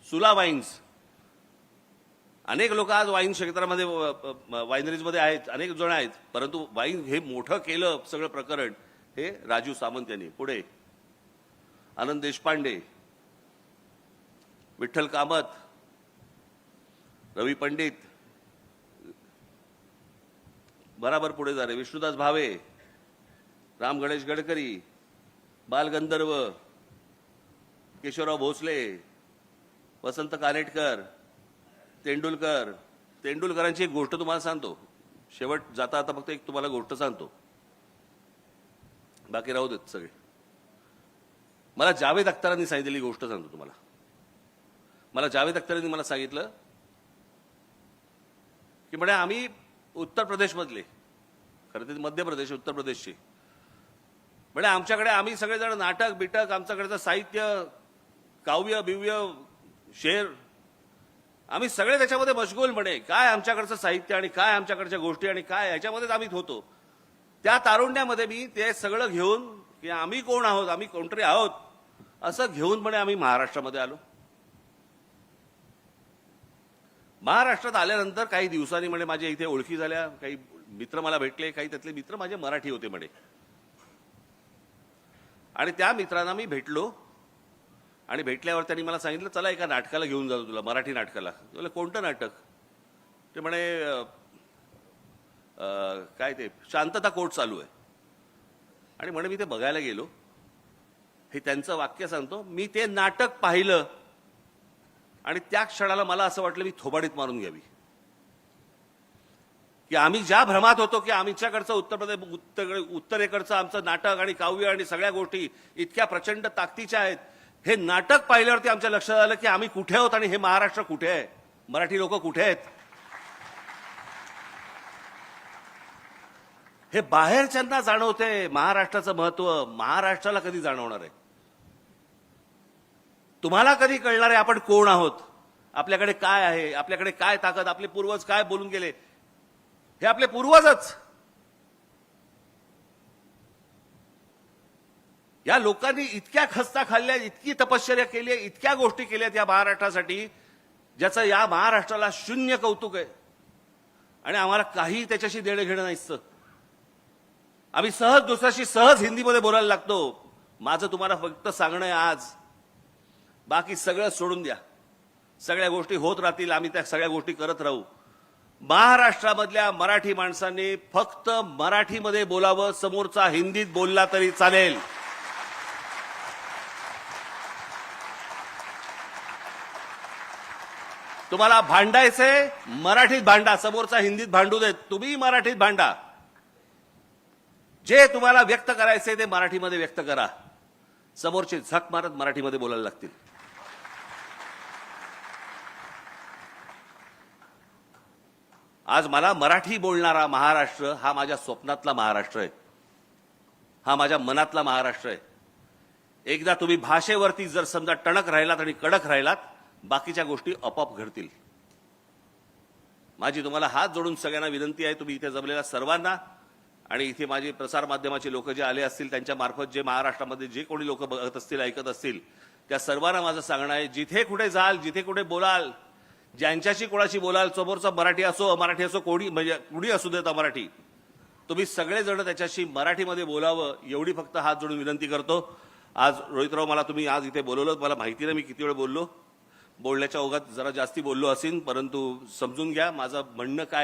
सुला वाईन्स. अनेक लोक आज वाईन क्षेत्रामध्ये, वाईनरीजमध्ये आहेत, अनेक जण आहेत, परंतु वाईन हे मोठं केलं सगळं प्रकरण हे राजीव सामंत यांनी. पुढे आनंद देशपांडे, विठ्ठल कामत, रवी पंडित, बराबर पुढे जा रे, विष्णुदास भावे, राम गणेश गडकरी, बालगंधर्व, केशवराव भोसले, वसंत कानेटकर, तेंडुलकर. तेंडुलकरांची एक गोष्ट तुम्हाला सांगतो, शेवट जाता आता फक्त एक तुम्हाला गोष्ट सांगतो, बाकी राहू देत सगळे. मला जावेद अख्तरांनी सांगितलेली गोष्ट सांगतो तुम्हाला. मला जावेद अख्तरांनी मला सांगितलं की म्हणे आम्ही उत्तर प्रदेशमधले, खरं तर मध्य प्रदेश, उत्तर प्रदेशचे, म्हणजे आमच्याकडे आम्ही सगळेजण नाटक बिटक, आमच्याकडचं साहित्य, काव्य बिव्य, शेर, आम्ही सगळे त्याच्यामध्ये मशगूल. म्हणे काय आमच्याकडचं साहित्य आणि काय आमच्याकडच्या गोष्टी आणि काय याच्यामध्येच आम्ही होतो. त्या तारुण्यामध्ये मी ते सगळं घेऊन की आम्ही कोण आहोत, आम्ही कोणतरी आहोत असं घेऊन म्हणे आम्ही महाराष्ट्रामध्ये आलो. महाराष्ट्रात आल्यानंतर काही दिवसांनी म्हणे माझ्या इथे ओळखी झाल्या, काही मित्र मला भेटले, काही त्यातले मित्र माझे मराठी होते म्हणे. आणि त्या मित्रांना मी भेटलो आणि भेटल्यावर त्यांनी मला सांगितलं चला एका नाटकाला घेऊन जातो तुला, मराठी नाटकाला. तुला कोणतं नाटक? ते म्हणे काय ते शांतता कोर्ट चालू आहे. आणि म्हणे मी ते बघायला गेलो. हे त्यांचं वाक्य सांगतो. मी ते नाटक पाहिलं आणि त्या क्षणाला मला असं वाटलं मी थोबाडीत मारून घ्यावी. की आम्ही ज्या भ्रमात होतो की आमच्याकडचं उत्तरेकडचं आमचं नाटक आणि काव्य आणि सगळ्या गोष्टी इतक्या प्रचंड ताकदीच्या आहेत, हे नाटक पाहिल्यावरती आमच्या लक्षात आलं की आम्ही कुठे आहोत आणि हे महाराष्ट्र कुठे आहे, मराठी लोक कुठे आहेत. हे बाहेरच्यांना जाणवते महाराष्ट्राचं महत्व. महाराष्ट्राला कधी जाणवणार आहे? तुम्हाला कधी कळणार आहे आपण कोण आहोत, आपल्याकडे काय आहे, आपल्याकडे काय ताकद, आपले पूर्वज काय बोलून गेले. हे आपले पूर्वजच. या लोकांनी इतक्या खस्ता खाल्ल्या, इतकी तपश्चर्या केली, इतक्या गोष्टी केल्यात या महाराष्ट्रासाठी, ज्याचं या महाराष्ट्राला शून्य कौतुक आहे. आणि आम्हाला काही त्याच्याशी देणं घेणं नाहीचं. आम्ही सहज दुसऱ्याशी सहज हिंदीमध्ये बोलायला लागतो. माझं तुम्हाला फक्त सांगणं आहे आज, बाकी सगळं सोडून द्या. सगळ्या गोष्टी होत राहतील, आम्ही त्या सगळ्या गोष्टी करत राहू. महाराष्ट्रामधल्या मराठी माणसांनी फक्त मराठीमध्ये बोलावं, समोरचा हिंदीत बोलला तरी चालेल. तुम्हाला भांडायचंय मराठीत भांडा, समोरचा हिंदीत भांडू देत, तुम्ही मराठीत भांडा. जे तुम्हाला व्यक्त करायचंय ते मराठीमध्ये व्यक्त करा. समोरचे झक मारत मराठीमध्ये बोलायला लागतील. आज मला मराठी बोलणारा महाराष्ट्र हा माझ्या स्वप्नातला महाराष्ट्र आहे, हा माझ्या मनातला महाराष्ट्र आहे. एकदा तुम्ही भाषेवरती जर समजा टणक राहिलात आणि कडक राहिलात, बाकीच्या गोष्टी आपोआप घडतील. माझी तुम्हाला हात जोडून सगळ्यांना विनंती आहे, तुम्ही इथे जमलेल्या सर्वांना आणि इथे माझे प्रसार माध्यमाचे लोक जे आले असतील त्यांच्या मार्फत जे महाराष्ट्रामध्ये जे कोणी लोक बघत असतील, ऐकत असतील, त्या सर्वांना माझं सांगणं आहे, जिथे कुठे जाल, जिथे कुठे बोलाल, ज्यांच्याशी कोणाशी बोलाल, समोरचा मराठी असो अमराठी असो, कोणी म्हणजे कुणी असू देत अमराठी, तुम्ही सगळेजण त्याच्याशी मराठीमध्ये बोलावं एवढी फक्त हात जोडून विनंती करतो. आज रोहितराव मला तुम्ही आज इथे बोलवलं, मला माहिती नाही मी किती वेळ बोललो, बोलण्याच्या ओघात जरा जास्ती बोललो असेल, परंतु समजून घ्या माझं म्हणणं काय